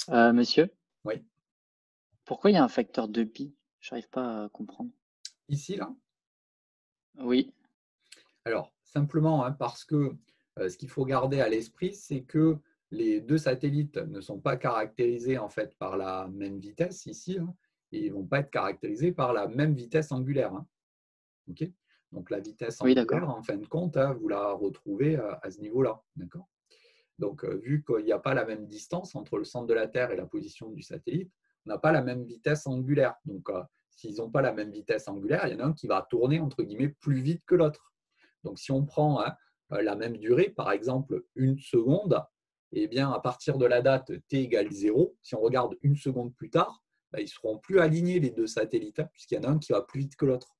Monsieur? Oui. Pourquoi il y a un facteur 2pi? Je n'arrive pas à comprendre. Ici, là? Oui. Alors, simplement parce que ce qu'il faut garder à l'esprit, c'est que les deux satellites ne sont pas caractérisés en fait, par la même vitesse ici, et ils ne vont pas être caractérisés par la même vitesse angulaire. Okay, donc, la vitesse angulaire, en fin de compte, vous la retrouvez à ce niveau-là. Donc, vu qu'il n'y a pas la même distance entre le centre de la Terre et la position du satellite, on n'a pas la même vitesse angulaire. Donc, s'ils n'ont pas la même vitesse angulaire, il y en a un qui va tourner, entre guillemets, plus vite que l'autre. Donc, si on prend la même durée, par exemple, 1 seconde, eh bien, à partir de la date t égale 0, si on regarde 1 seconde plus tard, ils ne seront plus alignés les deux satellites, puisqu'il y en a un qui va plus vite que l'autre.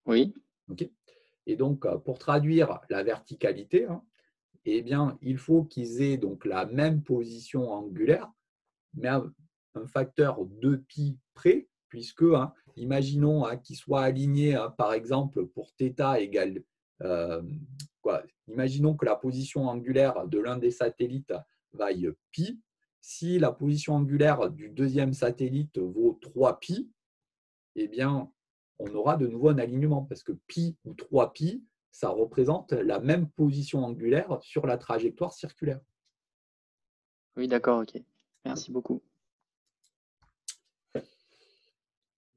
Oui. Okay. Et donc, pour traduire la verticalité, eh bien, il faut qu'ils aient donc la même position angulaire, mais à un facteur 2π près, puisque, imaginons qu'ils soient alignés, par exemple, pour θ égale, imaginons que la position angulaire de l'un des satellites vaille π. Si la position angulaire du deuxième satellite vaut 3π, eh bien, on aura de nouveau un alignement, parce que π ou 3π, ça représente la même position angulaire sur la trajectoire circulaire. Oui, d'accord, ok. Merci beaucoup.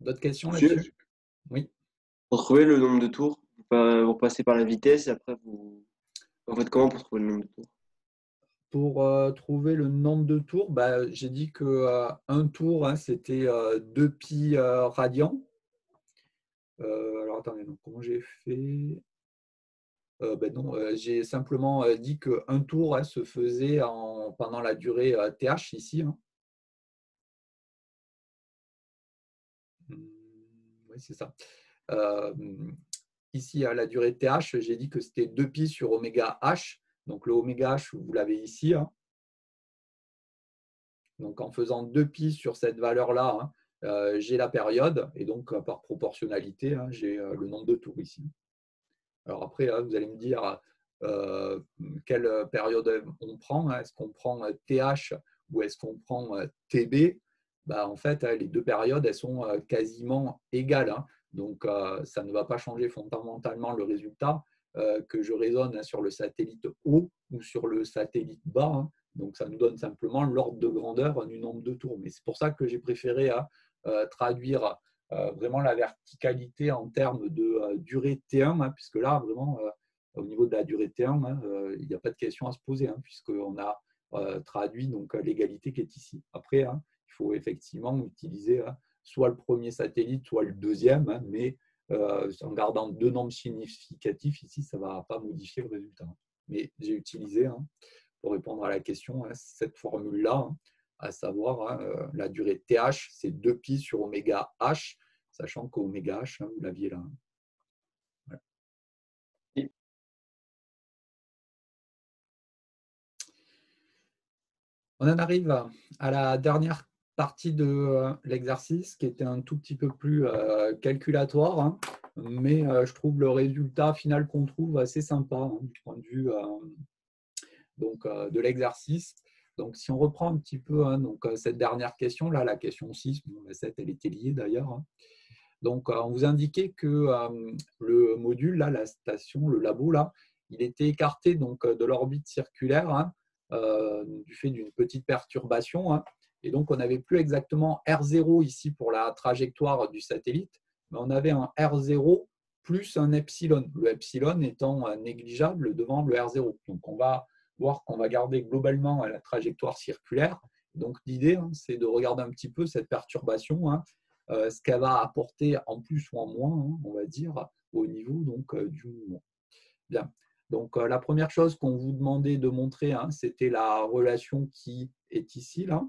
D'autres questions là-dessus? Oui. Pour trouver le nombre de tours, vous passez par la vitesse et après vous faites comment pour trouver le nombre de tours? Pour trouver le nombre de tours, j'ai dit qu'un tour, c'était 2π radians. Alors attendez, donc, comment j'ai fait? J'ai simplement dit qu'un tour se faisait pendant la durée TH ici. Oui, c'est ça. Ici, à la durée TH, j'ai dit que c'était 2π sur oméga H. Donc, le oméga H, vous l'avez ici. Donc, en faisant 2π sur cette valeur-là, j'ai la période. Et donc, par proportionnalité, j'ai le nombre de tours ici. Alors après, vous allez me dire quelle période on prend. Est-ce qu'on prend TH ou est-ce qu'on prend TB? En fait, les deux périodes, elles sont quasiment égales. Donc, ça ne va pas changer fondamentalement le résultat que je raisonne sur le satellite haut ou sur le satellite bas. Donc, ça nous donne simplement l'ordre de grandeur du nombre de tours. Mais c'est pour ça que j'ai préféré traduire vraiment la verticalité en termes de durée T1, puisque là, vraiment, au niveau de la durée T1, il n'y a pas de question à se poser, puisqu'on a traduit donc l'égalité qui est ici. Après, il faut effectivement utiliser soit le premier satellite, soit le deuxième, mais en gardant deux nombres significatifs, ici, ça ne va pas modifier le résultat. Mais j'ai utilisé, pour répondre à la question, cette formule-là, à savoir la durée TH, c'est 2π sur oméga H, sachant qu'oméga H, vous l'aviez là. Voilà. On en arrive à la dernière partie de l'exercice, qui était un tout petit peu plus calculatoire, mais je trouve le résultat final qu'on trouve assez sympa du point de vue de l'exercice. Donc, si on reprend un petit peu cette dernière question, là, la question 6, la 7, elle était liée d'ailleurs. Donc, on vous indiquait que le module, là, la station, le labo, là, il était écarté donc, de l'orbite circulaire du fait d'une petite perturbation. Et donc, on n'avait plus exactement R0 ici pour la trajectoire du satellite, mais on avait un R0 plus un epsilon, le epsilon étant négligeable devant le R0. Donc, on va voir qu'on va garder globalement la trajectoire circulaire. Donc, l'idée, c'est de regarder un petit peu cette perturbation, ce qu'elle va apporter en plus ou en moins, on va dire, au niveau donc, du mouvement. Bien. Donc, la première chose qu'on vous demandait de montrer, c'était la relation qui est ici, là,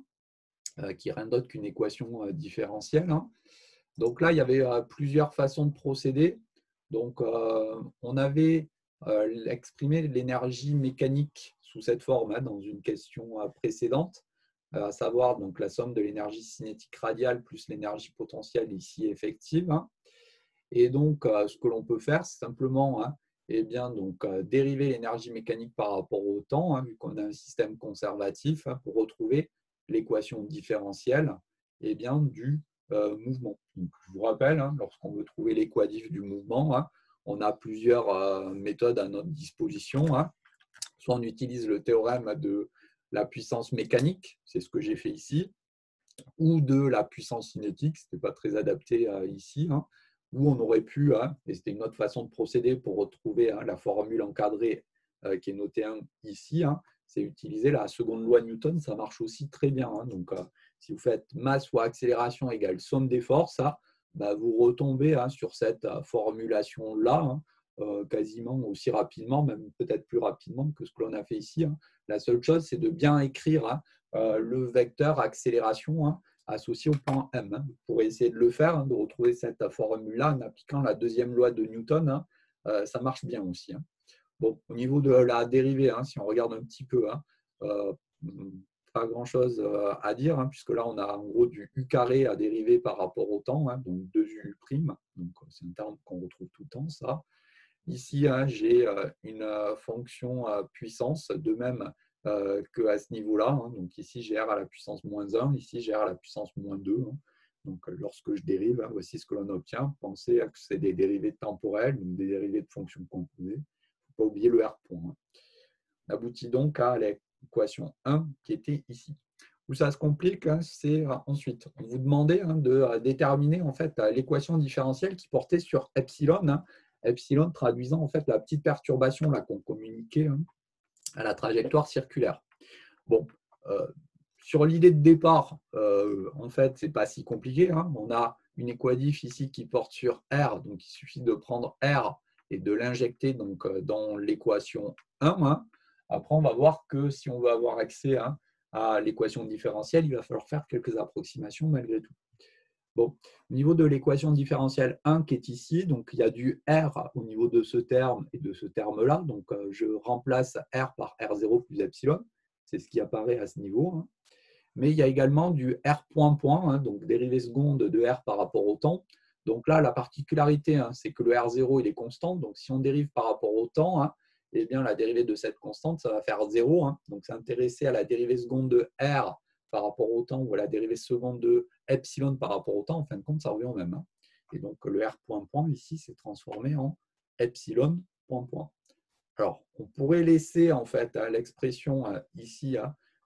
qui n'est rien d'autre qu'une équation différentielle. Donc là, il y avait plusieurs façons de procéder. Donc, on avait exprimé l'énergie mécanique sous cette forme dans une question précédente, à savoir donc, la somme de l'énergie cinétique radiale plus l'énergie potentielle ici effective. Et donc, ce que l'on peut faire, c'est simplement dériver l'énergie mécanique par rapport au temps, vu qu'on a un système conservatif, pour retrouver l'équation différentielle du mouvement. Donc, je vous rappelle, lorsqu'on veut trouver l'équatif du mouvement, on a plusieurs méthodes à notre disposition. Soit on utilise le théorème de la puissance mécanique, c'est ce que j'ai fait ici, ou de la puissance cinétique, ce n'était pas très adapté ici, où on aurait pu, et c'était une autre façon de procéder pour retrouver la formule encadrée qui est notée ici, c'est utiliser la seconde loi de Newton, ça marche aussi très bien. Donc, si vous faites masse fois accélération égale somme des forces, vous retombez sur cette formulation-là, quasiment aussi rapidement, même peut-être plus rapidement que ce que l'on a fait ici. La seule chose, c'est de bien écrire le vecteur accélération associé au point M. Vous pourrez essayer de le faire, de retrouver cette formule-là en appliquant la deuxième loi de Newton. Ça marche bien aussi. Bon, au niveau de la dérivée, si on regarde un petit peu, pas grand-chose à dire, puisque là, on a en gros du U carré à dériver par rapport au temps, donc 2U'. Donc, c'est un terme qu'on retrouve tout le temps, ça. Ici, j'ai une fonction puissance, de même qu'à ce niveau-là. Donc, ici, j'ai R à la puissance moins 1, ici, j'ai R à la puissance moins 2. Donc, lorsque je dérive, voici ce que l'on obtient. Pensez que c'est des dérivées temporelles, donc des dérivées de fonctions composées. Il ne faut pas oublier le R point. On aboutit donc à l'équation 1 qui était ici. Où ça se complique, c'est ensuite, on vous demandait de déterminer en fait l'équation différentielle qui portait sur epsilon, epsilon traduisant en fait la petite perturbation là qu'on communiquait à la trajectoire circulaire. Bon, sur l'idée de départ, en fait, c'est pas si compliqué. On a une équadif ici qui porte sur R, donc il suffit de prendre R et de l'injecter donc dans l'équation 1. Après, on va voir que si on veut avoir accès à l'équation différentielle, il va falloir faire quelques approximations malgré tout. Bon, au niveau de l'équation différentielle 1 qui est ici, donc il y a du R au niveau de ce terme et de ce terme-là. Donc, je remplace R par R0 plus epsilon. C'est ce qui apparaît à ce niveau. Mais il y a également du R point, donc dérivée seconde de R par rapport au temps. Donc là, la particularité, c'est que le R0 il est constant. Donc, si on dérive par rapport au temps, eh bien, la dérivée de cette constante, ça va faire 0. Donc, s'intéresser à la dérivée seconde de R par rapport au temps ou à la dérivée seconde de epsilon par rapport au temps, en fin de compte, ça revient au même. Et donc, le R point, ici, c'est transformé en epsilon point. Alors, on pourrait laisser en fait l'expression ici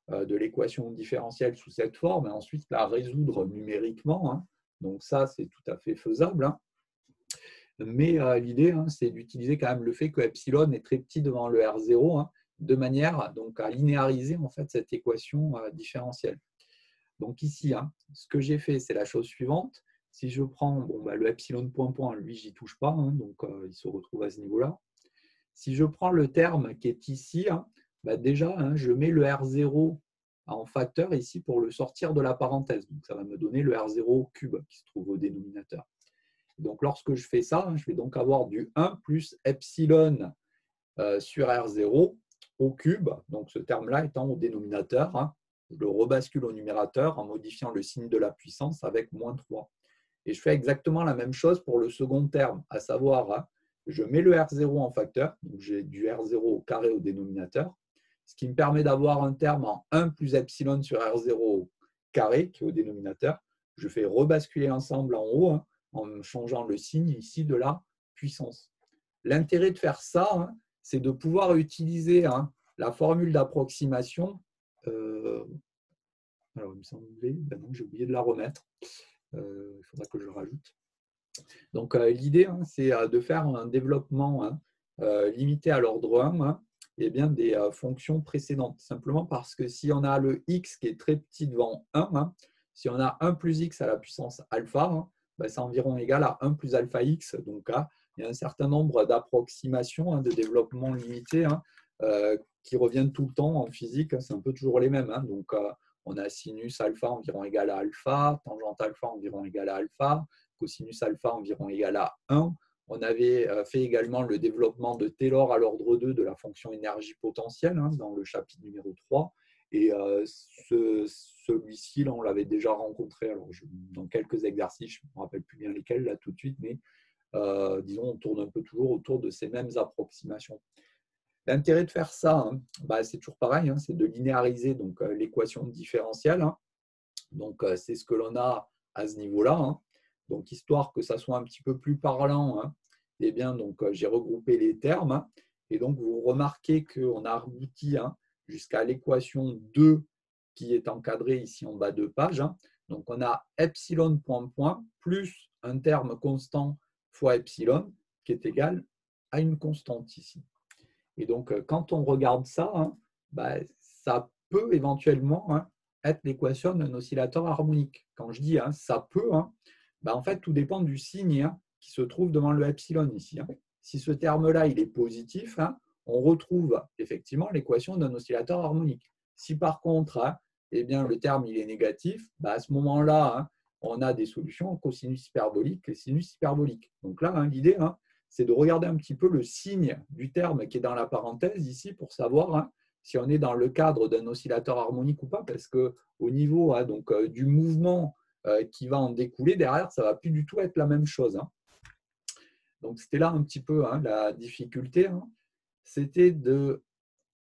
de l'équation différentielle sous cette forme et ensuite la résoudre numériquement. Donc, ça, c'est tout à fait faisable. Mais l'idée, c'est d'utiliser quand même le fait que epsilon est très petit devant le R0 de manière donc, à linéariser en fait, cette équation différentielle. Donc ici, ce que j'ai fait, c'est la chose suivante. Si je prends le epsilon point, lui, j'y touche pas, donc il se retrouve à ce niveau-là. Si je prends le terme qui est ici, déjà, je mets le R0 en facteur ici pour le sortir de la parenthèse. Donc ça va me donner le R0 cube qui se trouve au dénominateur. Donc, lorsque je fais ça, je vais donc avoir du 1 plus epsilon sur R0 au cube. Donc, ce terme-là étant au dénominateur, je le rebascule au numérateur en modifiant le signe de la puissance avec moins 3. Et je fais exactement la même chose pour le second terme, à savoir, je mets le R0 en facteur, donc j'ai du R0 au carré au dénominateur, ce qui me permet d'avoir un terme en 1 plus epsilon sur R0 au carré, qui est au dénominateur. Je fais rebasculer l'ensemble en haut, en changeant le signe ici de la puissance. L'intérêt de faire ça, c'est de pouvoir utiliser la formule d'approximation. Alors, il me semblait, non, j'ai oublié de la remettre. Il faudra que je le rajoute. Donc, l'idée, c'est de faire un développement limité à l'ordre 1 des fonctions précédentes. Simplement parce que si on a le x qui est très petit devant 1, si on a 1 plus x à la puissance alpha, c'est environ égal à 1 plus alpha x. Donc, il y a un certain nombre d'approximations de développement limité qui reviennent tout le temps en physique. C'est un peu toujours les mêmes. Donc, on a sinus alpha environ égal à alpha, tangente alpha environ égal à alpha, cosinus alpha environ égal à 1. On avait fait également le développement de Taylor à l'ordre 2 de la fonction énergie potentielle dans le chapitre numéro 3. Et celui-ci, on l'avait déjà rencontré dans quelques exercices, je ne me rappelle plus bien lesquels là tout de suite, mais disons, on tourne un peu toujours autour de ces mêmes approximations. L'intérêt de faire ça, c'est toujours pareil, c'est de linéariser l'équation différentielle. Donc, c'est ce que l'on a à ce niveau-là. Donc, histoire que ça soit un petit peu plus parlant, eh bien, donc, j'ai regroupé les termes. Et donc, vous remarquez qu'on a abouti jusqu'à l'équation 2 qui est encadrée ici en bas de page. Donc, on a epsilon point plus un terme constant fois epsilon qui est égal à une constante ici. Et donc, quand on regarde ça, ça peut éventuellement être l'équation d'un oscillateur harmonique. Quand je dis ça peut, en fait, tout dépend du signe qui se trouve devant le epsilon ici. Si ce terme-là il est positif, on retrouve effectivement l'équation d'un oscillateur harmonique. Si par contre, eh bien, le terme il est négatif, à ce moment-là, on a des solutions en cosinus hyperbolique et sinus hyperbolique. Donc là, l'idée, c'est de regarder un petit peu le signe du terme qui est dans la parenthèse ici pour savoir si on est dans le cadre d'un oscillateur harmonique ou pas, parce qu'au niveau du mouvement qui va en découler derrière, ça ne va plus du tout être la même chose. Donc c'était là un petit peu la difficulté, c'était de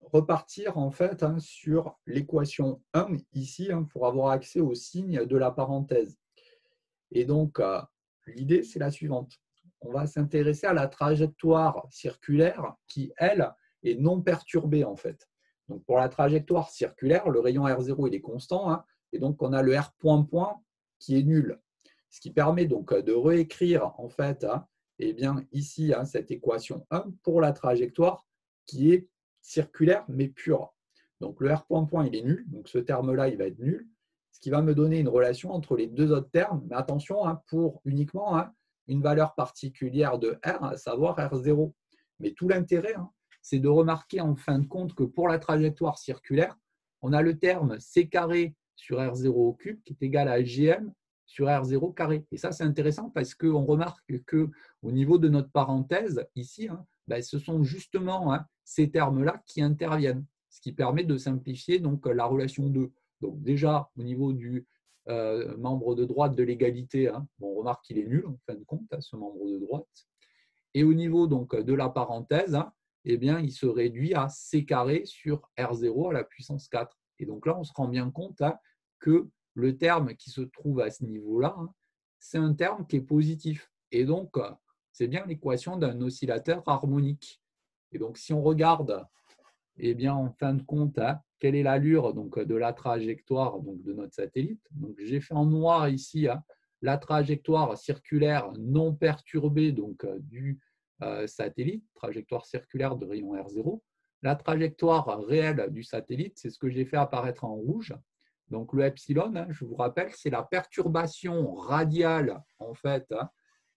repartir en fait sur l'équation 1 ici pour avoir accès au signe de la parenthèse. Et donc l'idée c'est la suivante. On va s'intéresser à la trajectoire circulaire qui, elle, est non perturbée en fait. Donc pour la trajectoire circulaire, le rayon R0 il est constant et donc on a le R point qui est nul. Ce qui permet donc de réécrire en fait eh bien, ici cette équation 1 pour la trajectoire qui est circulaire mais pure. Donc le R point il est nul, donc ce terme-là il va être nul, ce qui va me donner une relation entre les deux autres termes, mais attention pour uniquement une valeur particulière de R, à savoir R0. Mais tout l'intérêt, c'est de remarquer en fin de compte que pour la trajectoire circulaire, on a le terme C carré sur R0 au cube qui est égal à GM sur R0 carré. Et ça, c'est intéressant parce qu'on remarque qu'au niveau de notre parenthèse, ici, ce sont justement ces termes-là qui interviennent, ce qui permet de simplifier donc, la relation 2. Donc déjà, au niveau du membre de droite de l'égalité, on remarque qu'il est nul en fin de compte, ce membre de droite. Et au niveau donc, de la parenthèse, eh bien, il se réduit à C carré sur R0 à la puissance 4. Et donc là, on se rend bien compte que le terme qui se trouve à ce niveau-là, c'est un terme qui est positif. Et donc, c'est bien l'équation d'un oscillateur harmonique. Et donc, si on regarde, eh bien, en fin de compte, quelle est l'allure de la trajectoire de notre satellite. Donc, j'ai fait en noir ici la trajectoire circulaire non perturbée du satellite, trajectoire circulaire de rayon R0. La trajectoire réelle du satellite, c'est ce que j'ai fait apparaître en rouge. Donc, le epsilon, je vous rappelle, c'est la perturbation radiale en fait,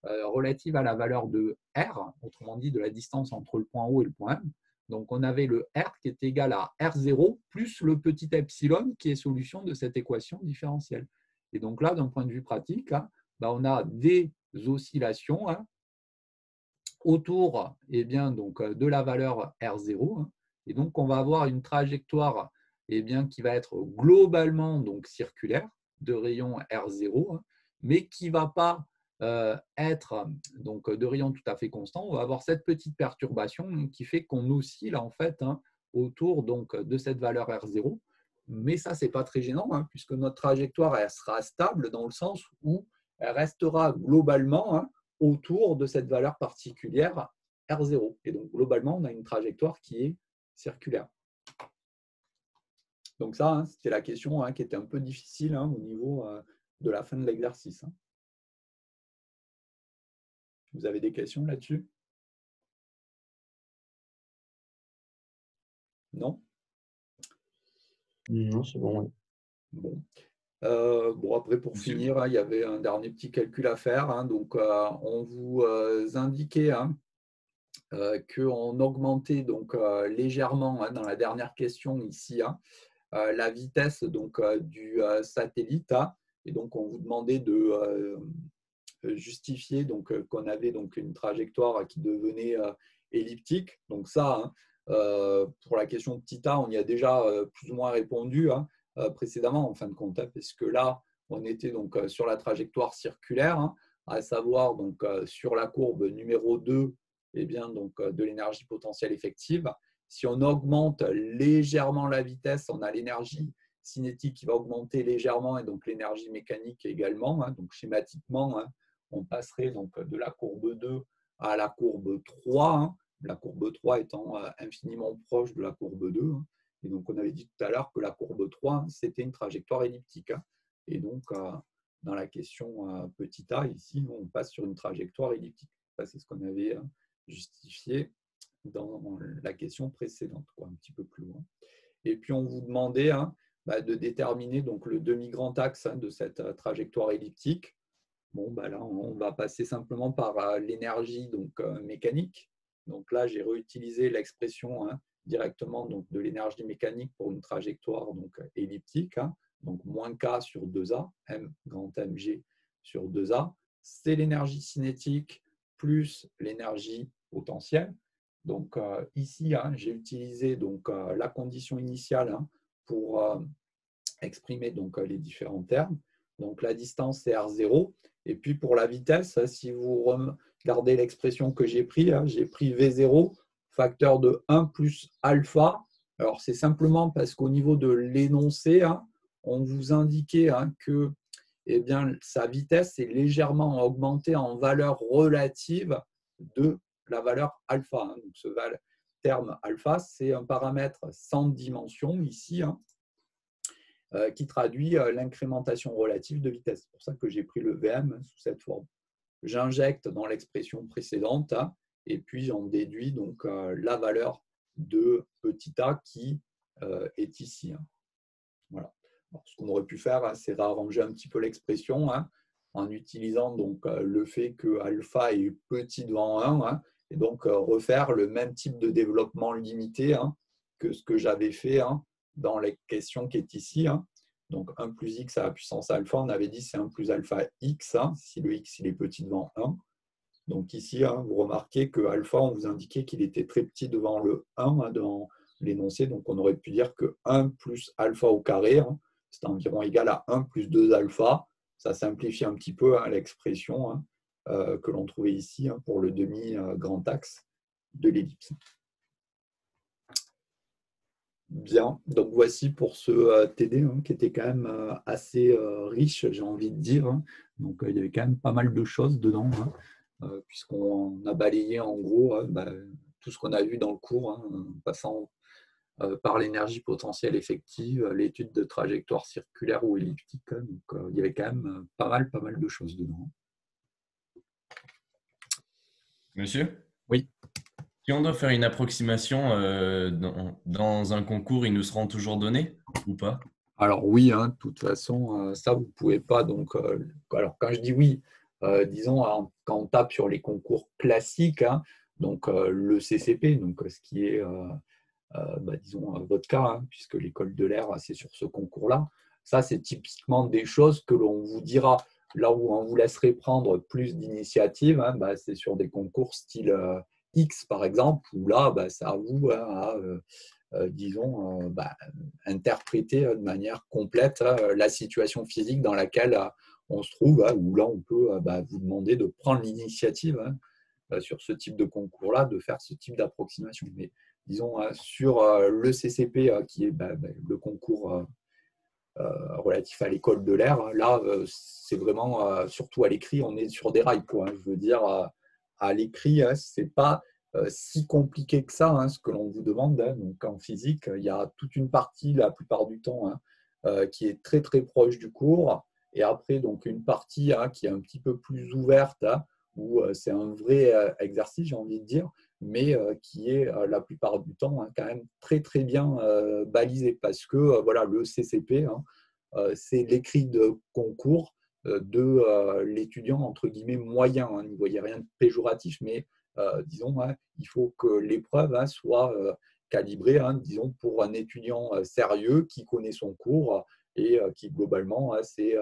relative à la valeur de R, autrement dit de la distance entre le point O et le point M. Donc, on avait le R qui est égal à R0 plus le petit epsilon qui est solution de cette équation différentielle. Et donc là, d'un point de vue pratique, on a des oscillations autour de la valeur R0. Et donc, on va avoir une trajectoire qui va être globalement circulaire de rayon R0, mais qui ne va pas être de rayon tout à fait constant. On va avoir cette petite perturbation qui fait qu'on oscille en fait autour de cette valeur R0. Mais ça, ce n'est pas très gênant puisque notre trajectoire elle sera stable dans le sens où elle restera globalement autour de cette valeur particulière R0. Et donc, globalement, on a une trajectoire qui est circulaire. Donc ça, c'était la question qui était un peu difficile au niveau de la fin de l'exercice. Vous avez des questions là-dessus? Non? Non, c'est bon. Bon. Après, pour finir, il y avait un dernier petit calcul à faire. Donc, on vous indiquait qu'on augmentait légèrement dans la dernière question ici la vitesse du satellite. Et donc, on vous demandait de justifier qu'on avait une trajectoire qui devenait elliptique. Donc ça, pour la question de petit a, on y a déjà plus ou moins répondu précédemment en fin de compte, parce que là, on était sur la trajectoire circulaire, à savoir sur la courbe numéro 2 de l'énergie potentielle effective. Si on augmente légèrement la vitesse, on a l'énergie cinétique qui va augmenter légèrement et donc l'énergie mécanique également. Donc schématiquement, on passerait de la courbe 2 à la courbe 3, la courbe 3 étant infiniment proche de la courbe 2. Et donc, on avait dit tout à l'heure que la courbe 3, c'était une trajectoire elliptique. Et donc, dans la question petit a, ici, on passe sur une trajectoire elliptique. Ça, c'est ce qu'on avait justifié dans la question précédente, un petit peu plus loin. Et puis, on vous demandait de déterminer le demi-grand axe de cette trajectoire elliptique. Bon, là, on va passer simplement par l'énergie mécanique. Donc là, j'ai réutilisé l'expression directement donc, de l'énergie mécanique pour une trajectoire donc, elliptique, hein, donc moins K sur 2A, M grand MG sur 2A, c'est l'énergie cinétique plus l'énergie potentielle. Donc ici, hein, j'ai utilisé donc, la condition initiale hein, pour exprimer donc, les différents termes. Donc la distance c'est R0. Et puis pour la vitesse, si vous regardez l'expression que j'ai prise, hein, j'ai pris V0 facteur de 1 plus alpha. Alors c'est simplement parce qu'au niveau de l'énoncé, hein, on vous indiquait hein, que eh bien, sa vitesse est légèrement augmentée en valeur relative de la valeur alpha. Hein. Donc ce terme alpha, c'est un paramètre sans dimension ici, hein, qui traduit l'incrémentation relative de vitesse. C'est pour ça que j'ai pris le VM sous cette forme. J'injecte dans l'expression précédente hein, et puis j'en déduis donc, la valeur de petit a qui est ici. Hein. Voilà. Alors, ce qu'on aurait pu faire, hein, c'est réarranger un petit peu l'expression hein, en utilisant donc, le fait que alpha est petit devant 1 hein, et donc refaire le même type de développement limité hein, que ce que j'avais fait hein, dans la question qui est ici. Hein. Donc 1 plus x à la puissance alpha, on avait dit c'est 1 plus alpha x, hein, si le x il est petit devant 1. Donc ici, hein, vous remarquez que alpha, on vous indiquait qu'il était très petit devant le 1, hein, devant l'énoncé. Donc on aurait pu dire que 1 plus alpha au carré, hein, c'est environ égal à 1 plus 2 alpha. Ça simplifie un petit peu hein, l'expression hein, que l'on trouvait ici hein, pour le demi-grand axe de l'ellipse. Bien, donc voici pour ce TD hein, qui était quand même assez riche, j'ai envie de dire. Hein. Donc il y avait quand même pas mal de choses dedans, hein, puisqu'on a balayé en gros tout ce qu'on a vu dans le cours, hein, en passant par l'énergie potentielle effective, l'étude de trajectoire circulaire ou elliptique. Hein. Donc il y avait quand même pas mal de choses dedans. Monsieur ? Oui. Si on doit faire une approximation dans un concours, ils nous seront toujours donnés ou pas? Alors oui, hein, de toute façon, ça vous ne pouvez pas. Donc, alors quand je dis oui, disons quand on tape sur les concours classiques, hein, donc le CCP, donc ce qui est, disons, votre cas, hein, puisque l'école de l'air, c'est sur ce concours-là. Ça, c'est typiquement des choses que l'on vous dira. Là où on vous laisserait prendre plus d'initiatives, hein, c'est sur des concours style X, par exemple, où là, c'est à vous hein, disons, interpréter de manière complète la situation physique dans laquelle on se trouve, où là, on peut vous demander de prendre l'initiative hein, sur ce type de concours-là, de faire ce type d'approximation. Mais disons, sur le CCP, qui est le concours relatif à l'école de l'air, là, c'est vraiment, surtout à l'écrit, on est sur des rails. Quoi, hein. Je veux dire, à l'écrit, ce n'est pas si compliqué que ça, hein, ce que l'on vous demande. Hein. Donc, en physique, il y a toute une partie, la plupart du temps, hein, qui est très, très proche du cours. Et après, donc, une partie hein, qui est un petit peu plus ouverte, hein, où c'est un vrai exercice, j'ai envie de dire, mais qui est la plupart du temps hein, quand même très, très bien balisé. Parce que voilà, le CCP, hein, c'est l'écrit de concours de l'étudiant, entre guillemets, moyen. Hein. Vous ne voyez rien de péjoratif, mais disons, hein, il faut que l'épreuve hein, soit calibrée, hein, disons, pour un étudiant sérieux qui connaît son cours et qui, globalement, hein, c'est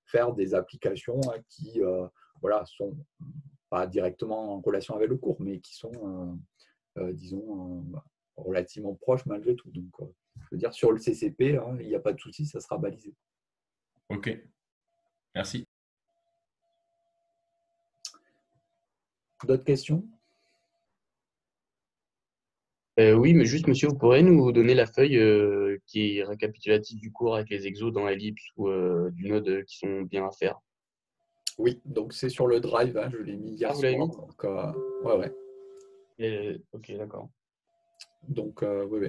faire des applications hein, qui voilà, sont pas directement en relation avec le cours, mais qui sont, disons, relativement proches malgré tout. Donc, je veux dire, sur le CCP, hein, il n'y a pas de souci, ça sera balisé. Ok, merci. D'autres questions? Oui, mais juste, monsieur, vous pourrez nous donner la feuille qui est récapitulative du cours avec les exos dans l'ellipse ou du node qui sont bien à faire? Oui, donc c'est sur le drive, hein, je l'ai mis hier vous l'avez soir. mis? Donc, ouais. Ok, d'accord. Donc, oui.